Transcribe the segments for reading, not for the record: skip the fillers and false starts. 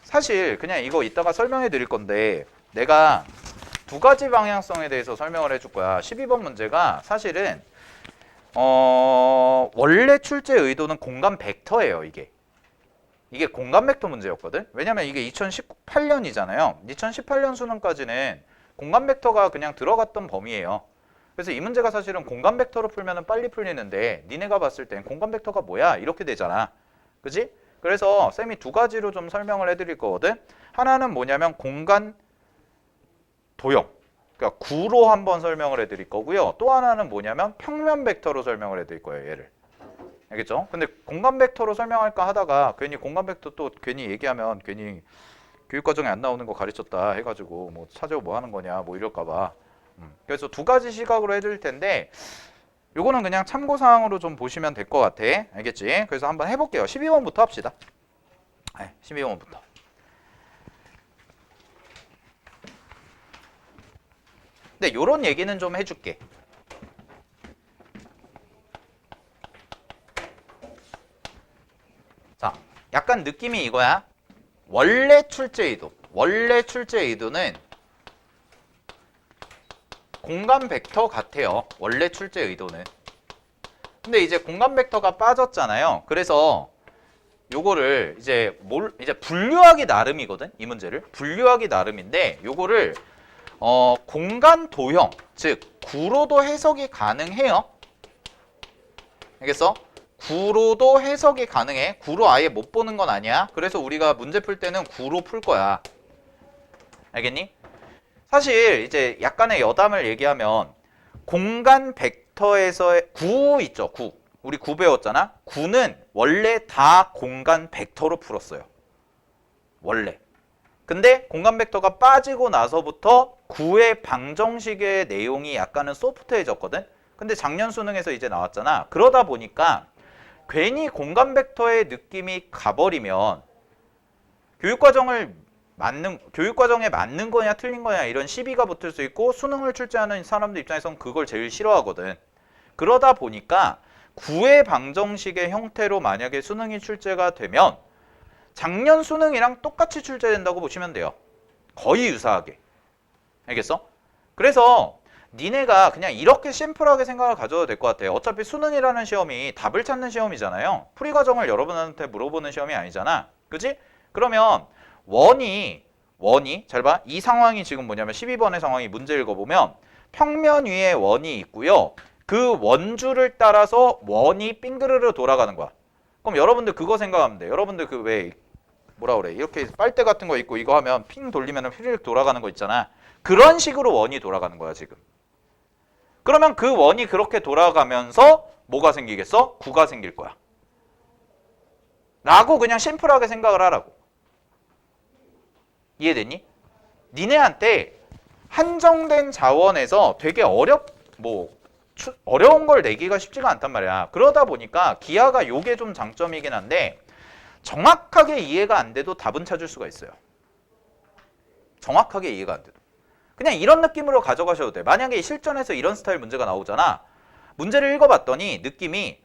사실 그냥 이거 이따가 설명해 드릴 건데 내가 두 가지 방향성에 대해서 설명을 해줄 거야. 12번 문제가 사실은 원래 출제 의도는 공간 벡터예요. 이게 공간 벡터 문제였거든. 왜냐면 이게 2018년이잖아요. 2018년 수능까지는 공간 벡터가 그냥 들어갔던 범위예요. 그래서 이 문제가 사실은 공간 벡터로 풀면 빨리 풀리는데 니네가 봤을 땐 공간 벡터가 뭐야? 이렇게 되잖아. 그지? 그래서 쌤이 두 가지로 좀 설명을 해드릴 거거든. 하나는 뭐냐면 공간 도형, 그러니까 구로 한번 설명을 해드릴 거고요. 또 하나는 뭐냐면 평면 벡터로 설명을 해드릴 거예요. 얘를. 알겠죠? 근데 공간 벡터로 설명할까 하다가 괜히 공간 벡터 또 괜히 얘기하면 괜히 교육과정에 안 나오는 거 가르쳤다 해가지고 뭐 찾아오고 뭐 하는 거냐 뭐 이럴까 봐. 그래서 두 가지 시각으로 해드릴 텐데 요거는 그냥 참고사항으로 좀 보시면 될 것 같아. 알겠지? 그래서 한번 해볼게요. 12번부터 합시다. 12번부터. 근데 요런 얘기는 좀 해줄게. 자, 약간 느낌이 이거야. 원래 출제 의도는 공간 벡터 같아요. 원래 출제 의도는. 근데 이제 공간 벡터가 빠졌잖아요. 그래서 요거를 이제 분류하기 나름이거든. 이 문제를 분류하기 나름인데 요거를 공간 도형, 즉 구로도 해석이 가능해요. 알겠어? 구로도 해석이 가능해. 구로 아예 못 보는 건 아니야. 그래서 우리가 문제 풀 때는 구로 풀 거야. 알겠니? 사실 이제 약간의 여담을 얘기하면 공간 벡터에서의 구 있죠. 구. 우리 구 배웠잖아. 구는 원래 다 공간 벡터로 풀었어요. 원래. 근데 공간 벡터가 빠지고 나서부터 구의 방정식의 내용이 약간은 소프트해졌거든. 근데 작년 수능에서 이제 나왔잖아. 그러다 보니까 괜히 공간 벡터의 느낌이 가버리면 교육과정에 맞는 거냐 틀린 거냐 이런 시비가 붙을 수 있고 수능을 출제하는 사람들 입장에서는 그걸 제일 싫어하거든. 그러다 보니까 구의 방정식의 형태로 만약에 수능이 출제가 되면 작년 수능이랑 똑같이 출제된다고 보시면 돼요. 거의 유사하게. 알겠어? 그래서 니네가 그냥 이렇게 심플하게 생각을 가져도 될 것 같아요. 어차피 수능이라는 시험이 답을 찾는 시험이잖아요. 풀이 과정을 여러분한테 물어보는 시험이 아니잖아. 그치? 그러면 원이 잘 봐. 이 상황이 지금 뭐냐면 12번의 상황이 문제 읽어보면 평면 위에 원이 있고요. 그 원줄을 따라서 원이 빙그르르 돌아가는 거야. 그럼 여러분들 그거 생각하면 돼. 여러분들 그 왜 뭐라 그래? 이렇게 빨대 같은 거 있고 이거 하면 핑 돌리면 휘리릭 돌아가는 거 있잖아. 그런 식으로 원이 돌아가는 거야 지금. 그러면 그 원이 그렇게 돌아가면서 뭐가 생기겠어? 구가 생길 거야. 라고 그냥 심플하게 생각을 하라고. 이해됐니? 니네한테 한정된 자원에서 되게 어려운 걸 내기가 쉽지가 않단 말이야. 그러다 보니까 기하가 요게 좀 장점이긴 한데 정확하게 이해가 안 돼도 답은 찾을 수가 있어요. 정확하게 이해가 안 돼도. 그냥 이런 느낌으로 가져가셔도 돼. 만약에 실전에서 이런 스타일 문제가 나오잖아. 문제를 읽어봤더니 느낌이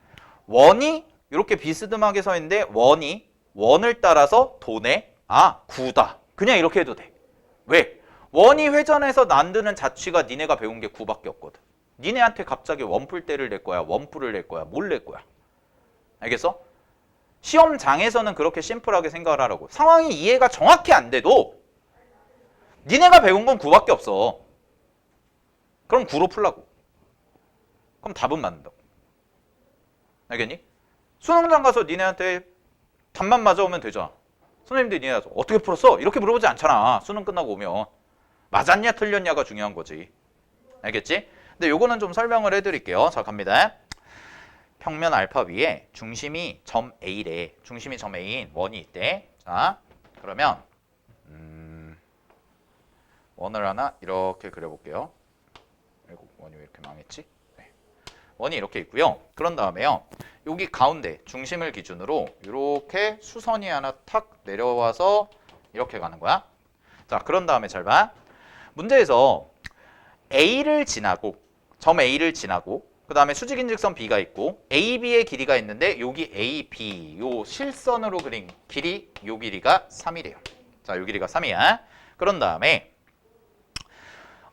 원이 이렇게 비스듬하게 서 있는데 원이 원을 따라서 도네. 아, 구다. 그냥 이렇게 해도 돼. 왜? 원이 회전해서 만드는 자취가 니네가 배운 게 구밖에 없거든. 니네한테 갑자기 원풀대를 낼 거야. 원뿔을 낼 거야. 뭘 낼 거야. 알겠어? 시험장에서는 그렇게 심플하게 생각을 하라고. 상황이 이해가 정확히 안 돼도 니네가 배운 건 9밖에 없어. 그럼 9로 풀라고. 그럼 답은 맞는다고. 알겠니? 수능장 가서 니네한테 답만 맞아오면 되잖아. 선생님들이 니네한테 어떻게 풀었어? 이렇게 물어보지 않잖아. 수능 끝나고 오면. 맞았냐 틀렸냐가 중요한 거지. 알겠지? 근데 요거는 좀 설명을 해드릴게요. 자, 갑니다. 평면 알파 위에 중심이 점 A래. 중심이 점 A인 원이 있대. 자, 그러면 원을 하나 이렇게 그려볼게요. 아이고, 원이 왜 이렇게 망했지? 네. 원이 이렇게 있고요. 그런 다음에요. 여기 가운데 중심을 기준으로 이렇게 수선이 하나 탁 내려와서 이렇게 가는 거야. 자, 그런 다음에 잘 봐. 문제에서 A를 지나고 점 A를 지나고 그 다음에 수직인 직선 B가 있고 AB의 길이가 있는데 여기 AB 요 실선으로 그린 길이 요 길이가 3이래요. 자, 요 길이가 3이야. 그런 다음에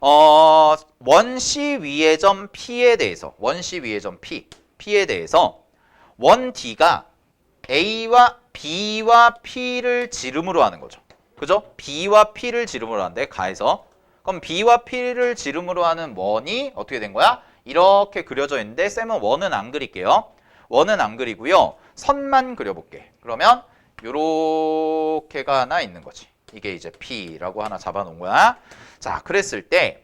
원C 위의 점 P에 대해서 원C 위의 점 P에 대해서 원 D가 A와 B와 P를 지름으로 하는 거죠. 그죠? B와 P를 지름으로 하는데 가해서 그럼 B와 P를 지름으로 하는 원이 어떻게 된 거야? 이렇게 그려져 있는데 쌤은 원은 안 그릴게요. 원은 안 그리고요. 선만 그려볼게. 그러면 요렇게가 하나 있는 거지. 이게 이제 P라고 하나 잡아놓은 거야. 자, 그랬을 때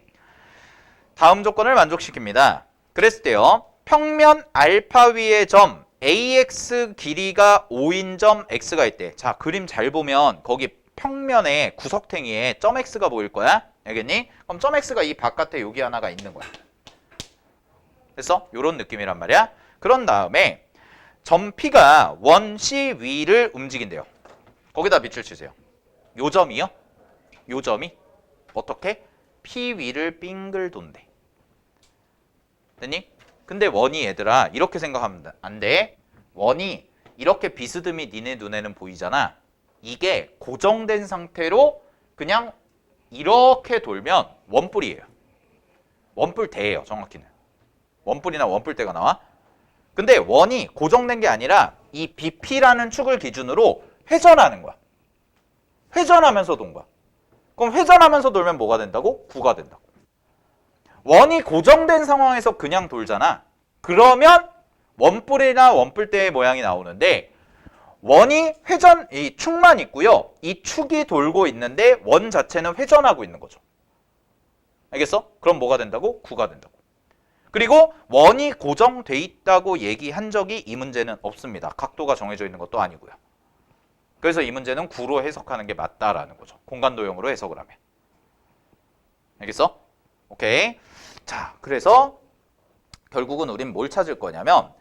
다음 조건을 만족시킵니다. 그랬을 때요. 평면 알파 위의 점 AX 길이가 5인 점 X가 있대. 자, 그림 잘 보면 거기 평면에 구석탱이에 점 X가 보일 거야. 알겠니? 그럼 점 X가 이 바깥에 여기 하나가 있는 거야. 됐어? 요런 느낌이란 말이야. 그런 다음에 점 P가 원 C 위를 움직인대요. 거기다 밑줄 치세요. 요 점이요? 요 점이 어떻게? P 위를 빙글 돈대. 됐니? 근데 원이 얘들아 이렇게 생각하면 안 돼. 원이 이렇게 비스듬히 니네 눈에는 보이잖아. 이게 고정된 상태로 그냥 이렇게 돌면 원뿔이에요. 원뿔대예요. 정확히는. 원뿔이나 원뿔대가 나와. 근데 원이 고정된 게 아니라 이 BP라는 축을 기준으로 회전하는 거야. 회전하면서 돈 거야. 그럼 회전하면서 돌면 뭐가 된다고? 9가 된다고. 원이 고정된 상황에서 그냥 돌잖아. 그러면 원뿔이나 원뿔대의 모양이 나오는데 원이 회전, 이 축만 있고요. 이 축이 돌고 있는데 원 자체는 회전하고 있는 거죠. 알겠어? 그럼 뭐가 된다고? 9가 된다고. 그리고 원이 고정돼 있다고 얘기한 적이 이 문제는 없습니다. 각도가 정해져 있는 것도 아니고요. 그래서 이 문제는 9로 해석하는 게 맞다라는 거죠. 공간도형으로 해석을 하면. 알겠어? 오케이. 자, 그래서 결국은 우린 뭘 찾을 거냐면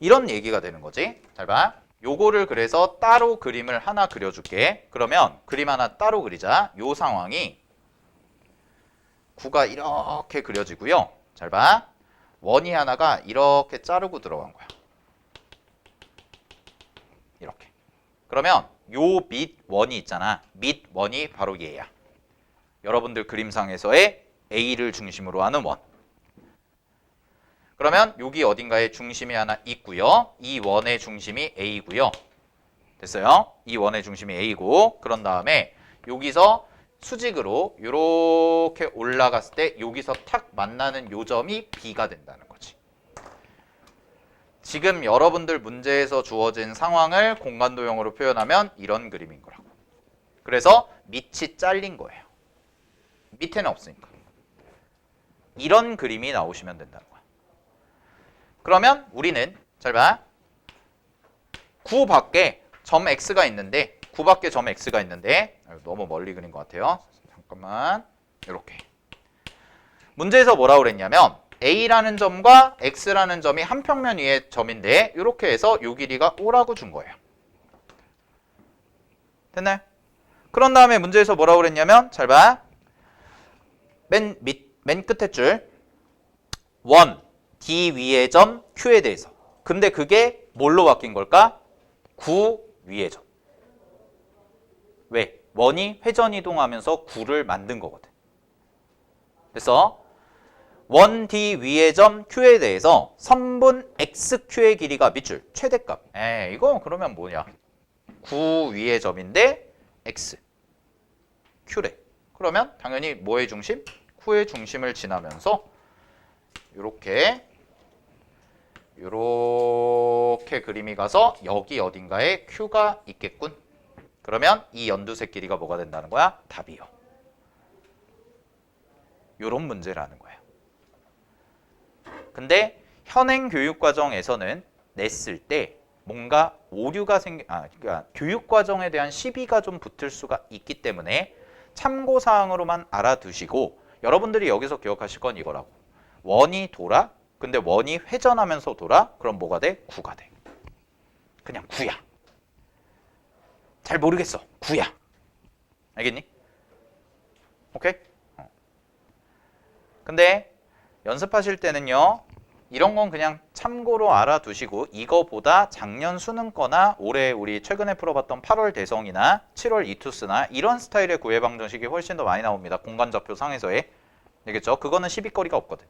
이런 얘기가 되는 거지. 잘 봐. 요거를 그래서 따로 그림을 하나 그려줄게. 그러면 그림 하나 따로 그리자. 요 상황이 9가 이렇게 그려지고요. 잘 봐. 원이 하나가 이렇게 자르고 들어간 거야. 이렇게. 그러면 요 밑 원이 있잖아. 밑 원이 바로 얘야. 여러분들 그림상에서의 A를 중심으로 하는 원. 그러면 여기 어딘가에 중심이 하나 있고요. 이 원의 중심이 A고요. 됐어요? 이 원의 중심이 A고 그런 다음에 여기서 수직으로 이렇게 올라갔을 때 여기서 탁 만나는 요 점이 B가 된다는 거지. 지금 여러분들 문제에서 주어진 상황을 공간도형으로 표현하면 이런 그림인 거라고. 그래서 밑이 잘린 거예요. 밑에는 없으니까. 이런 그림이 나오시면 된다는 거야. 그러면 우리는 잘 봐. 9 밖에 점 X가 있는데 9 밖에 점 X가 있는데 너무 멀리 그린 것 같아요. 잠깐만. 이렇게. 문제에서 뭐라고 그랬냐면 A라는 점과 X라는 점이 한 평면 위의 점인데 이렇게 해서 요 길이가 5라고 준 거예요. 됐나요? 그런 다음에 문제에서 뭐라고 그랬냐면 잘 봐. 맨 끝에 줄 원 D 위의 점 Q에 대해서. 근데 그게 뭘로 바뀐 걸까? 9 위의 점. 왜? 원이 회전 이동하면서 9를 만든 거거든. 그래서 원 D 위의 점 Q에 대해서 선분 XQ의 길이가 밑줄 최대값. 이거 그러면 뭐냐? 9 위의 점인데 X Q래. 그러면 당연히 뭐의 중심? 9의 중심을 지나면서 요렇게 그림이 가서 여기 어딘가에 Q가 있겠군. 그러면 이 연두색 길이가 뭐가 된다는 거야? 답이요. 요런 문제라는 거예요. 근데 현행 교육과정에서는 냈을 때 뭔가 오류가 그러니까 교육과정에 대한 시비가 좀 붙을 수가 있기 때문에 참고사항으로만 알아두시고 여러분들이 여기서 기억하실 건 이거라고. 원이 돌아? 근데 원이 회전하면서 돌아? 그럼 뭐가 돼? 9가 돼. 그냥 9야. 잘 모르겠어. 9야. 알겠니? 오케이? 근데 연습하실 때는요. 이런 건 그냥 참고로 알아두시고 이거보다 작년 수능거나 올해 우리 최근에 풀어봤던 8월 대성이나 7월 이투스나 이런 스타일의 구애 방정식이 훨씬 더 많이 나옵니다. 공간좌표 상에서의. 알겠죠? 그거는 시비거리가 없거든.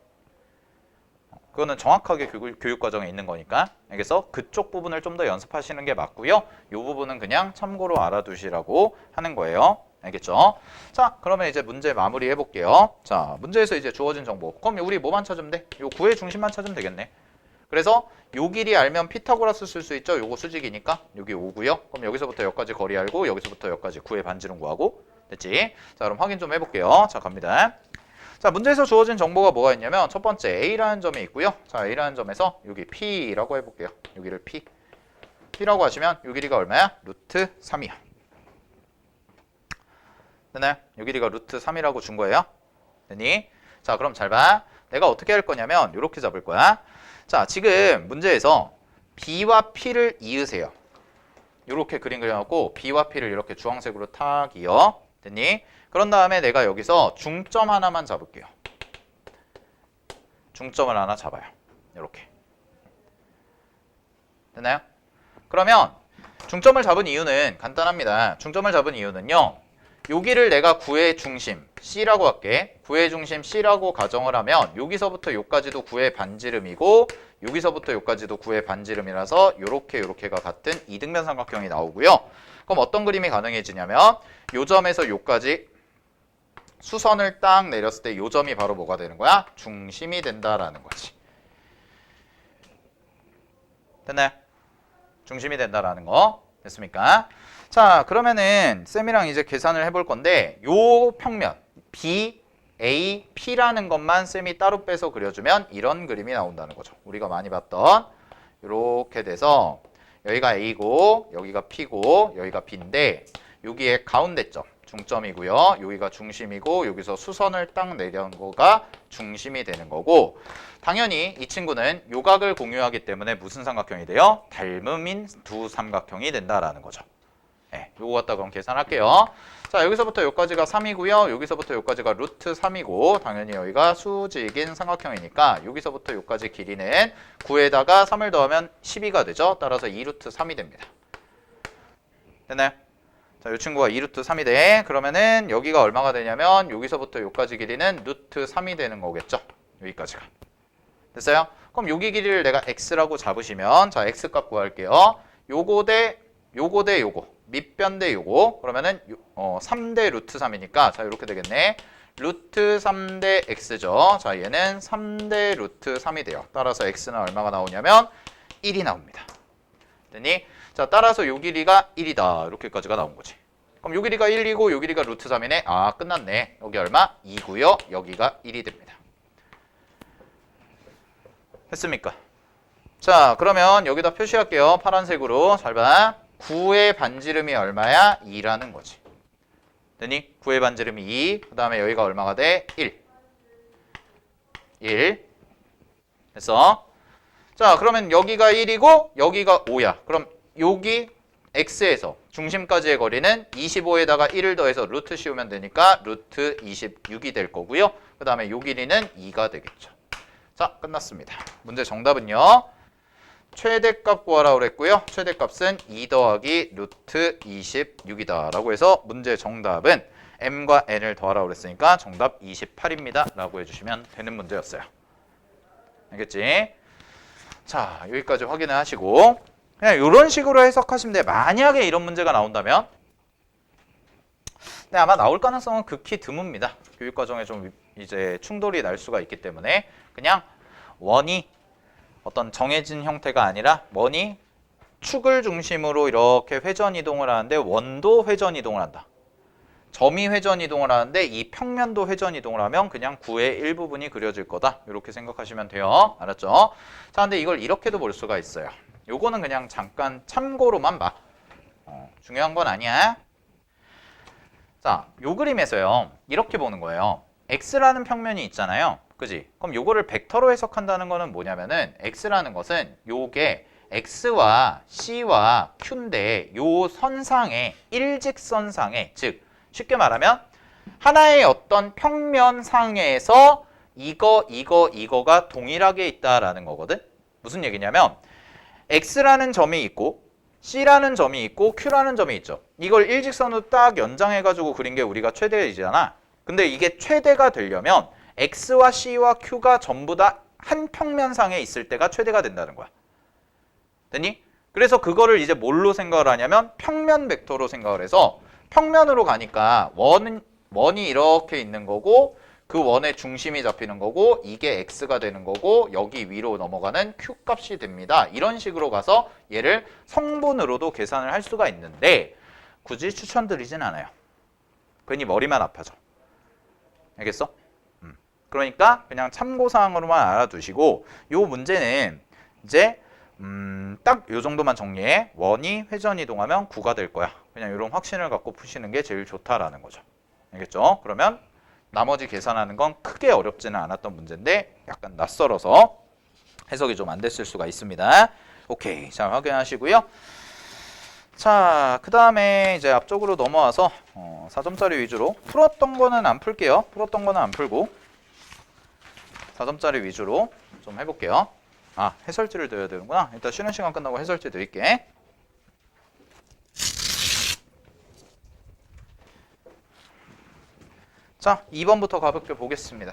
그거는 정확하게 교육과정에 있는 거니까. 알겠어? 그쪽 부분을 좀 더 연습하시는 게 맞고요. 이 부분은 그냥 참고로 알아두시라고 하는 거예요. 알겠죠? 자, 그러면 이제 문제 마무리 해볼게요. 자, 문제에서 이제 주어진 정보. 그럼 우리 뭐만 찾으면 돼? 요 구의 중심만 찾으면 되겠네. 그래서 요 길이 알면 피타고라스 쓸 수 있죠? 요거 수직이니까. 여기 5고요. 그럼 여기서부터 여기까지 거리 알고 여기서부터 여기까지 구의 반지름 구하고. 됐지? 자, 그럼 확인 좀 해볼게요. 자, 갑니다. 자, 문제에서 주어진 정보가 뭐가 있냐면 첫 번째 A라는 점이 있고요. 자, A라는 점에서 여기 P라고 해볼게요. 여기를 P. P라고 하시면 요 길이가 얼마야? 루트 3이야. 됐나요? 요 길이가 루트 3이라고 준 거예요. 됐니? 자, 그럼 잘 봐. 내가 어떻게 할 거냐면 요렇게 잡을 거야. 자, 지금 문제에서 B와 P를 이으세요. 요렇게 그림 그려놓고 B와 P를 이렇게 주황색으로 탁 이어. 됐니? 그런 다음에 내가 여기서 중점 하나만 잡을게요. 중점을 하나 잡아요. 이렇게. 됐나요? 그러면 중점을 잡은 이유는 간단합니다. 중점을 잡은 이유는요. 여기를 내가 구의 중심 C라고 할게. 구의 중심 C라고 가정을 하면 여기서부터 여기까지도 구의 반지름이고 여기서부터 여기까지도 구의 반지름이라서 요렇게가 같은 이등변 삼각형이 나오고요. 그럼 어떤 그림이 가능해지냐면 요 점에서 요까지 수선을 딱 내렸을 때 요 점이 바로 뭐가 되는 거야? 중심이 된다라는 거지. 됐나요? 중심이 된다라는 거. 됐습니까? 자, 그러면은 쌤이랑 이제 계산을 해볼 건데 요 평면 B, A, P라는 것만 쌤이 따로 빼서 그려주면 이런 그림이 나온다는 거죠. 우리가 많이 봤던 이렇게 돼서 여기가 A고 여기가 P고 여기가 B인데 여기에 가운데점 중점이고요. 여기가 중심이고 여기서 수선을 딱 내려온 거가 중심이 되는 거고 당연히 이 친구는 요각을 공유하기 때문에 무슨 삼각형이 돼요? 닮음인 두 삼각형이 된다라는 거죠. 네, 요거 갖다 그럼 계산할게요. 자, 여기서부터 여기까지가 3이고요. 여기서부터 여기까지가 루트 3이고 당연히 여기가 수직인 삼각형이니까 여기서부터 여기까지 길이는 9에다가 3을 더하면 12가 되죠. 따라서 2루트 3이 됩니다. 됐나요? 자, 이 친구가 2루트 3이 돼. 그러면은 여기가 얼마가 되냐면 여기서부터 여기까지 길이는 루트 3이 되는 거겠죠. 여기까지가. 됐어요? 그럼 여기 길이를 내가 x라고 잡으시면 자, x값 구할게요. 요거 대 요거 대 요거. 밑변 대 요거. 그러면은 3대 루트 3이니까 자, 이렇게 되겠네. 루트 3대 x죠. 자, 얘는 3대 루트 3이 돼요. 따라서 x는 얼마가 나오냐면 1이 나옵니다. 됐니? 자, 따라서 요 길이가 1이다. 이렇게까지가 나온 거지. 그럼 요 길이가 1이고 요 길이가 루트 3이네. 아, 끝났네. 여기 얼마? 2고요. 여기가 1이 됩니다. 됐습니까? 자, 그러면 여기다 표시할게요. 파란색으로. 잘 봐. 9의 반지름이 얼마야? 2라는 거지. 됐니? 9의 반지름이 2. 그 다음에 여기가 얼마가 돼? 1. 1. 됐어? 자, 그러면 여기가 1이고 여기가 5야. 그럼 여기 x에서 중심까지의 거리는 25에다가 1을 더해서 루트 씌우면 되니까 루트 26이 될 거고요. 그 다음에 요 길이는 2가 되겠죠. 자, 끝났습니다. 문제 정답은요. 최대값 구하라고 그랬고요. 최대값은 2 더하기 루트 26이다 라고 해서 문제 정답은 m과 n을 더하라고 그랬으니까 정답 28입니다 라고 해주시면 되는 문제였어요. 알겠지? 자, 여기까지 확인을 하시고 그냥 이런 식으로 해석하시면 돼요. 만약에 이런 문제가 나온다면 네, 아마 나올 가능성은 극히 드뭅니다. 교육과정에 좀 이제 충돌이 날 수가 있기 때문에 그냥 원이 어떤 정해진 형태가 아니라 원이 축을 중심으로 이렇게 회전 이동을 하는데 원도 회전 이동을 한다. 점이 회전 이동을 하는데 이 평면도 회전 이동을 하면 그냥 구의 일부분이 그려질 거다. 이렇게 생각하시면 돼요. 알았죠? 자, 근데 이걸 이렇게도 볼 수가 있어요. 요거는 그냥 잠깐 참고로만 봐. 중요한 건 아니야. 자, 요 그림에서요. 이렇게 보는 거예요. x라는 평면이 있잖아요. 그지? 그럼 요거를 벡터로 해석한다는 거는 뭐냐면은 x라는 것은 요게 x와 c와 q인데 요 선상에 일직선상에 즉 쉽게 말하면 하나의 어떤 평면상에서 이거가 동일하게 있다라는 거거든. 무슨 얘기냐면 X라는 점이 있고 C라는 점이 있고 Q라는 점이 있죠. 이걸 일직선으로 딱 연장해가지고 그린 게 우리가 최대이잖아. 근데 이게 최대가 되려면 X와 C와 Q가 전부 다 한 평면상에 있을 때가 최대가 된다는 거야. 됐니? 그래서 그거를 이제 뭘로 생각을 하냐면 평면 벡터로 생각을 해서 평면으로 가니까 원이 이렇게 있는 거고 그 원의 중심이 잡히는 거고 이게 X가 되는 거고 여기 위로 넘어가는 Q 값이 됩니다. 이런 식으로 가서 얘를 성분으로도 계산을 할 수가 있는데 굳이 추천드리진 않아요. 괜히 머리만 아파져. 알겠어? 그러니까 그냥 참고사항으로만 알아두시고 요 문제는 이제 딱 요 정도만 정리해. 원이 회전 이동하면 9가 될 거야. 그냥 이런 확신을 갖고 푸시는 게 제일 좋다라는 거죠. 알겠죠? 그러면 나머지 계산하는 건 크게 어렵지는 않았던 문제인데 약간 낯설어서 해석이 좀 안 됐을 수가 있습니다. 오케이. 자, 확인하시고요. 자, 그 다음에 이제 앞쪽으로 넘어와서 4점짜리 위주로 풀었던 거는 안 풀게요. 풀었던 거는 안 풀고 4점짜리 위주로 좀 해볼게요. 아, 해설지를 드려야 되는구나. 일단 쉬는 시간 끝나고 해설지 드릴게. 자, 2번부터 가볍게 보겠습니다.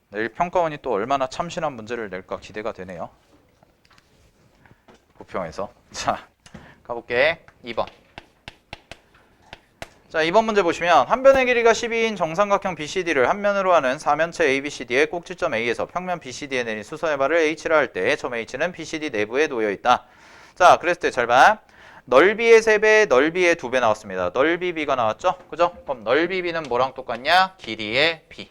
내일 평가원이 또 얼마나 참신한 문제를 낼까 기대가 되네요. 부평에서. 자, 가볼게. 2번. 자, 2번 문제 보시면 한 변의 길이가 12인 정삼각형 BCD를 한 면으로 하는 사면체 ABCD의 꼭지점 A에서 평면 BCD에 내린 수선의 발을 H라 할 때 점 H는 BCD 내부에 놓여 있다. 자, 그랬을 때 잘 봐. 넓이의 3배, 넓이의 2배 나왔습니다. 넓이 B가 나왔죠? 그죠? 그럼 넓이 B는 뭐랑 똑같냐? 길이의 B.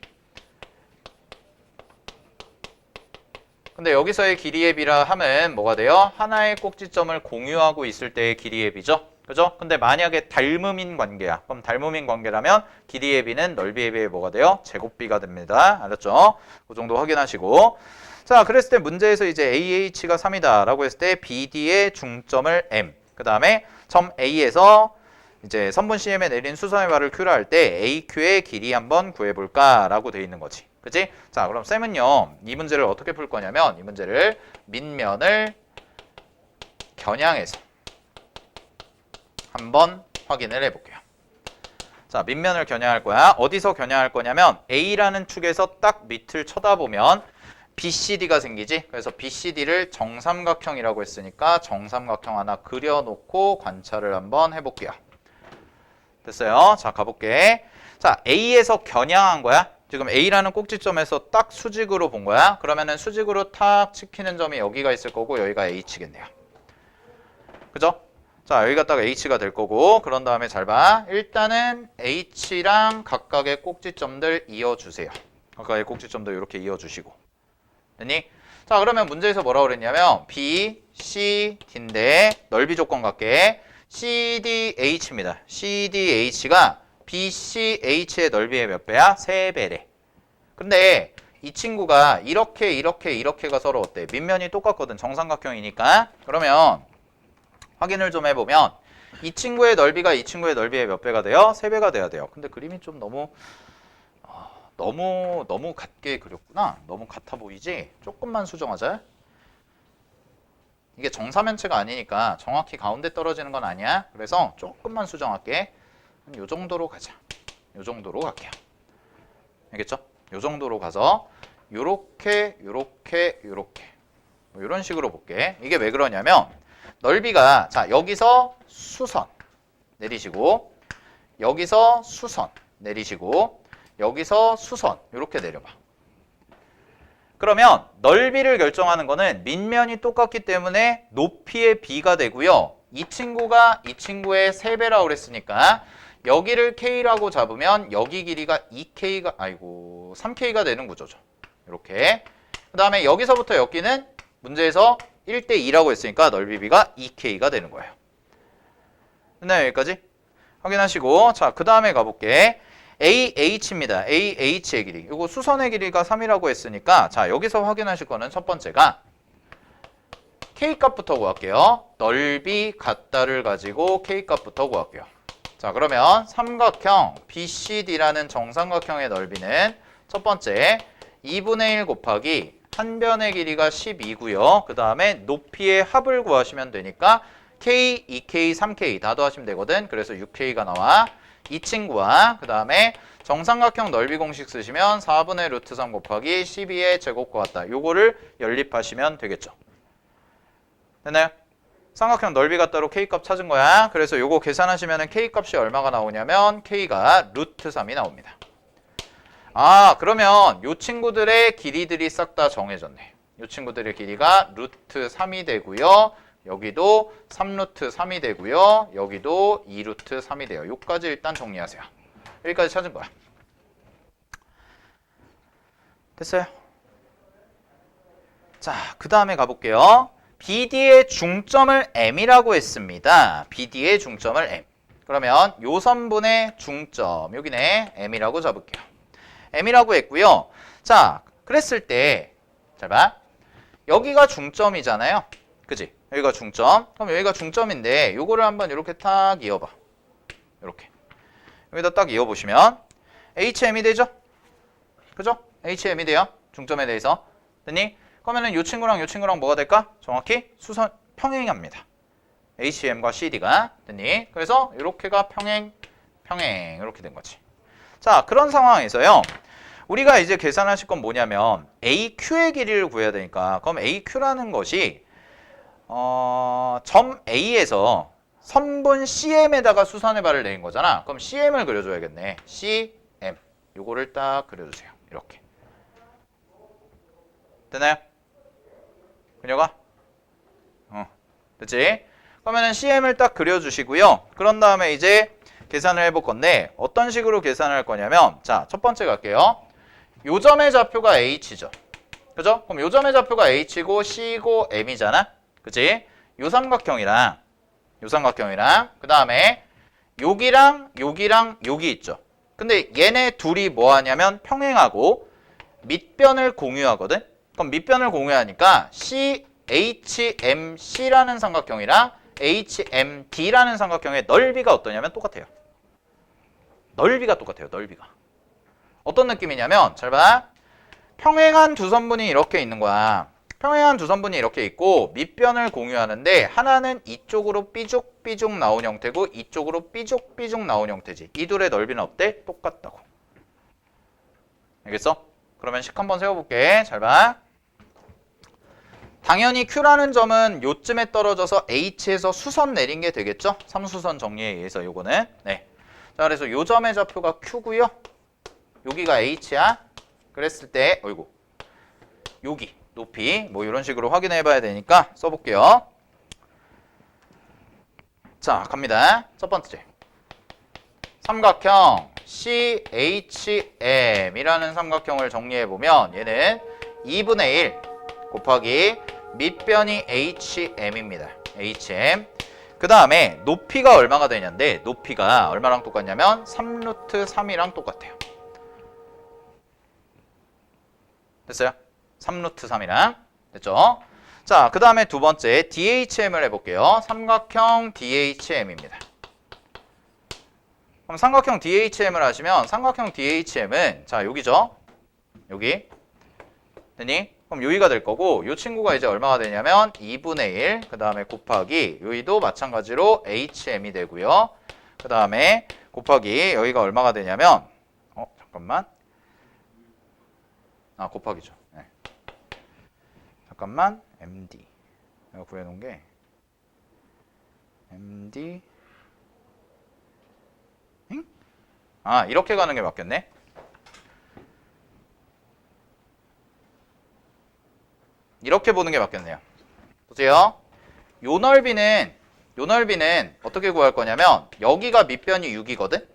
근데 여기서의 길이의 B라 하면 뭐가 돼요? 하나의 꼭지점을 공유하고 있을 때의 길이의 B죠? 그죠? 근데 만약에 닮음인 관계야. 그럼 닮음인 관계라면 길이의 B는 넓이의 B에 뭐가 돼요? 제곱 B가 됩니다. 알았죠? 그 정도 확인하시고. 자, 그랬을 때 문제에서 이제 AH가 3이다 라고 했을 때 BD의 중점을 M. 그 다음에 점 A에서 이제 선분 CM에 내린 수선의 발을 Q라 할 때 AQ의 길이 한번 구해볼까 라고 돼 있는 거지. 그치? 자, 그럼 쌤은요, 이 문제를 어떻게 풀 거냐면, 이 문제를 밑면을 겨냥해서 한번 확인을 해볼게요. 자, 밑면을 겨냥할 거야. 어디서 겨냥할 거냐면, A라는 축에서 딱 밑을 쳐다보면 BCD가 생기지? 그래서 BCD를 정삼각형이라고 했으니까 정삼각형 하나 그려놓고 관찰을 한번 해볼게요. 됐어요? 자, 가볼게. 자, A에서 겨냥한 거야. 지금 A라는 꼭지점에서 딱 수직으로 본 거야. 그러면은 수직으로 탁 찍히는 점이 여기가 있을 거고 여기가 H겠네요. 그죠? 자, 여기가 딱 H가 될 거고 그런 다음에 잘 봐. 일단은 H랑 각각의 꼭지점들 이어주세요. 각각의 꼭지점들 이렇게 이어주시고. 됐니? 자, 그러면 문제에서 뭐라고 그랬냐면 B, C, D인데 넓이 조건 같게 CDH입니다. CDH가 BCH의 넓이의 몇 배야? 3배래. 근데 이 친구가 이렇게가 서로 어때? 밑면이 똑같거든. 정삼각형이니까. 그러면 확인을 좀 해보면 이 친구의 넓이가 이 친구의 넓이의 몇 배가 돼요? 3배가 돼야 돼요. 근데 그림이 좀 너무 같게 그렸구나. 너무 같아 보이지? 조금만 수정하자. 이게 정사면체가 아니니까 정확히 가운데 떨어지는 건 아니야. 그래서 조금만 수정할게. 요 정도로 가자. 요 정도로 갈게요. 알겠죠? 요 정도로 가서 요렇게 뭐 이런 식으로 볼게. 이게 왜 그러냐면 넓이가 자 여기서 수선 내리시고 여기서 수선 내리시고 여기서 수선 이렇게 내려봐. 그러면 넓이를 결정하는 거는 밑면이 똑같기 때문에 높이의 B가 되고요. 이 친구가 이 친구의 3배라고 그랬으니까 여기를 K라고 잡으면 여기 길이가 3K가 되는 구조죠. 이렇게. 그 다음에 여기서부터 여기는 문제에서 1대2라고 했으니까 넓이 B가 2K가 되는 거예요. 됐나요? 여기까지? 확인하시고 자, 그 다음에 가볼게. AH입니다. AH의 길이. 이거 수선의 길이가 3이라고 했으니까 자, 여기서 확인하실 거는 첫 번째가 K값부터 구할게요. 넓이 같다를 가지고 K값부터 구할게요. 자, 그러면 삼각형 BCD라는 정삼각형의 넓이는 첫 번째 2분의 1 곱하기 한 변의 길이가 12고요. 그 다음에 높이의 합을 구하시면 되니까 K, 2K, 3K 다 더하시면 되거든. 그래서 6K가 나와. 이 친구와 그 다음에 정삼각형 넓이 공식 쓰시면 4분의 루트 3 곱하기 12의 제곱과 같다. 요거를 연립하시면 되겠죠. 됐나요? 삼각형 넓이 같다로 K값 찾은 거야. 그래서 요거 계산하시면 K값이 얼마가 나오냐면 K가 루트 3이 나옵니다. 아, 그러면 요 친구들의 길이들이 싹 다 정해졌네. 요 친구들의 길이가 루트 3이 되고요. 여기도 3루트 3이 되고요. 여기도 2루트 3이 돼요. 요까지 일단 정리하세요. 여기까지 찾은 거야. 됐어요? 자, 그 다음에 가볼게요. BD의 중점을 M이라고 했습니다. BD의 중점을 M. 그러면 요 선분의 중점, 여기네. M이라고 잡을게요. M이라고 했고요. 자, 그랬을 때, 잘 봐. 여기가 중점이잖아요. 그지? 여기가 중점. 그럼 여기가 중점인데, 요거를 한번 이렇게 딱 이어봐. 이렇게. 여기다 딱 이어보시면, HM이 되죠? 그죠? HM이 돼요. 중점에 대해서. 됐니? 그러면은 요 친구랑 뭐가 될까? 정확히 수선 평행합니다. HM과 CD가 됐니? 그래서 이렇게가 평행 이렇게 된 거지. 자, 그런 상황에서요. 우리가 이제 계산하실 건 뭐냐면 AQ의 길이를 구해야 되니까 그럼 AQ라는 것이 점 A에서 선분 CM에다가 수선의 발을 내린 거잖아. 그럼 CM을 그려줘야겠네. CM. 요거를 딱 그려주세요. 이렇게. 되나요? 그녀가? 됐지? 그러면은 CM을 딱 그려주시고요. 그런 다음에 이제 계산을 해볼 건데 어떤 식으로 계산을 할 거냐면 자, 첫 번째 갈게요. 요 점의 좌표가 H죠. 그죠? 그럼 요 점의 좌표가 H고 C고 M이잖아. 그치? 요 삼각형이랑 그 다음에 여기랑 여기 있죠. 근데 얘네 둘이 뭐 하냐면 평행하고 밑변을 공유하거든. 그럼 밑변을 공유하니까 HMC라는 삼각형이랑 HMD라는 삼각형의 넓이가 어떠냐면 똑같아요. 넓이가 똑같아요. 넓이가. 어떤 느낌이냐면 잘 봐. 평행한 두 선분이 이렇게 있는 거야. 평행한 두 선분이 이렇게 있고 밑변을 공유하는데 하나는 이쪽으로 삐죽삐죽 나온 형태고 이쪽으로 삐죽삐죽 나온 형태지. 이 둘의 넓이는 어때? 똑같다고. 알겠어? 그러면 식 한번 세워볼게. 잘 봐. 당연히 Q라는 점은 요쯤에 떨어져서 H에서 수선 내린 게 되겠죠? 3수선 정리에 의해서 요거는. 네. 자, 그래서 요 점의 좌표가 Q고요. 여기가 H야. 그랬을 때, 어이구. 여기, 높이. 뭐 이런 식으로 확인해 봐야 되니까 써볼게요. 자, 갑니다. 첫 번째. 삼각형 CHM이라는 삼각형을 정리해 보면 얘는 2분의 1 곱하기 밑변이 HM입니다. HM. 그 다음에 높이가 얼마가 되냐인데 높이가 얼마랑 똑같냐면 3루트 3이랑 똑같아요. 됐어요? 3루트 3이랑. 됐죠? 자, 그 다음에 두 번째 DHM을 해볼게요. 삼각형 DHM입니다. 그럼 삼각형 DHM을 하시면 삼각형 DHM은 자, 여기죠? 여기. 됐니? 그럼 여기가 될 거고 이 친구가 이제 얼마가 되냐면 2분의 1 그 다음에 곱하기 여기도 마찬가지로 HM이 되고요. 그 다음에 곱하기 여기가 얼마가 되냐면 잠깐만 곱하기죠. 네. 잠깐만 MD 내가 구해놓은 게 MD 이렇게 가는 게 맞겠네. 이렇게 보는 게 맞겠네요. 보세요. 요 넓이는 어떻게 구할 거냐면 여기가 밑변이 6이거든.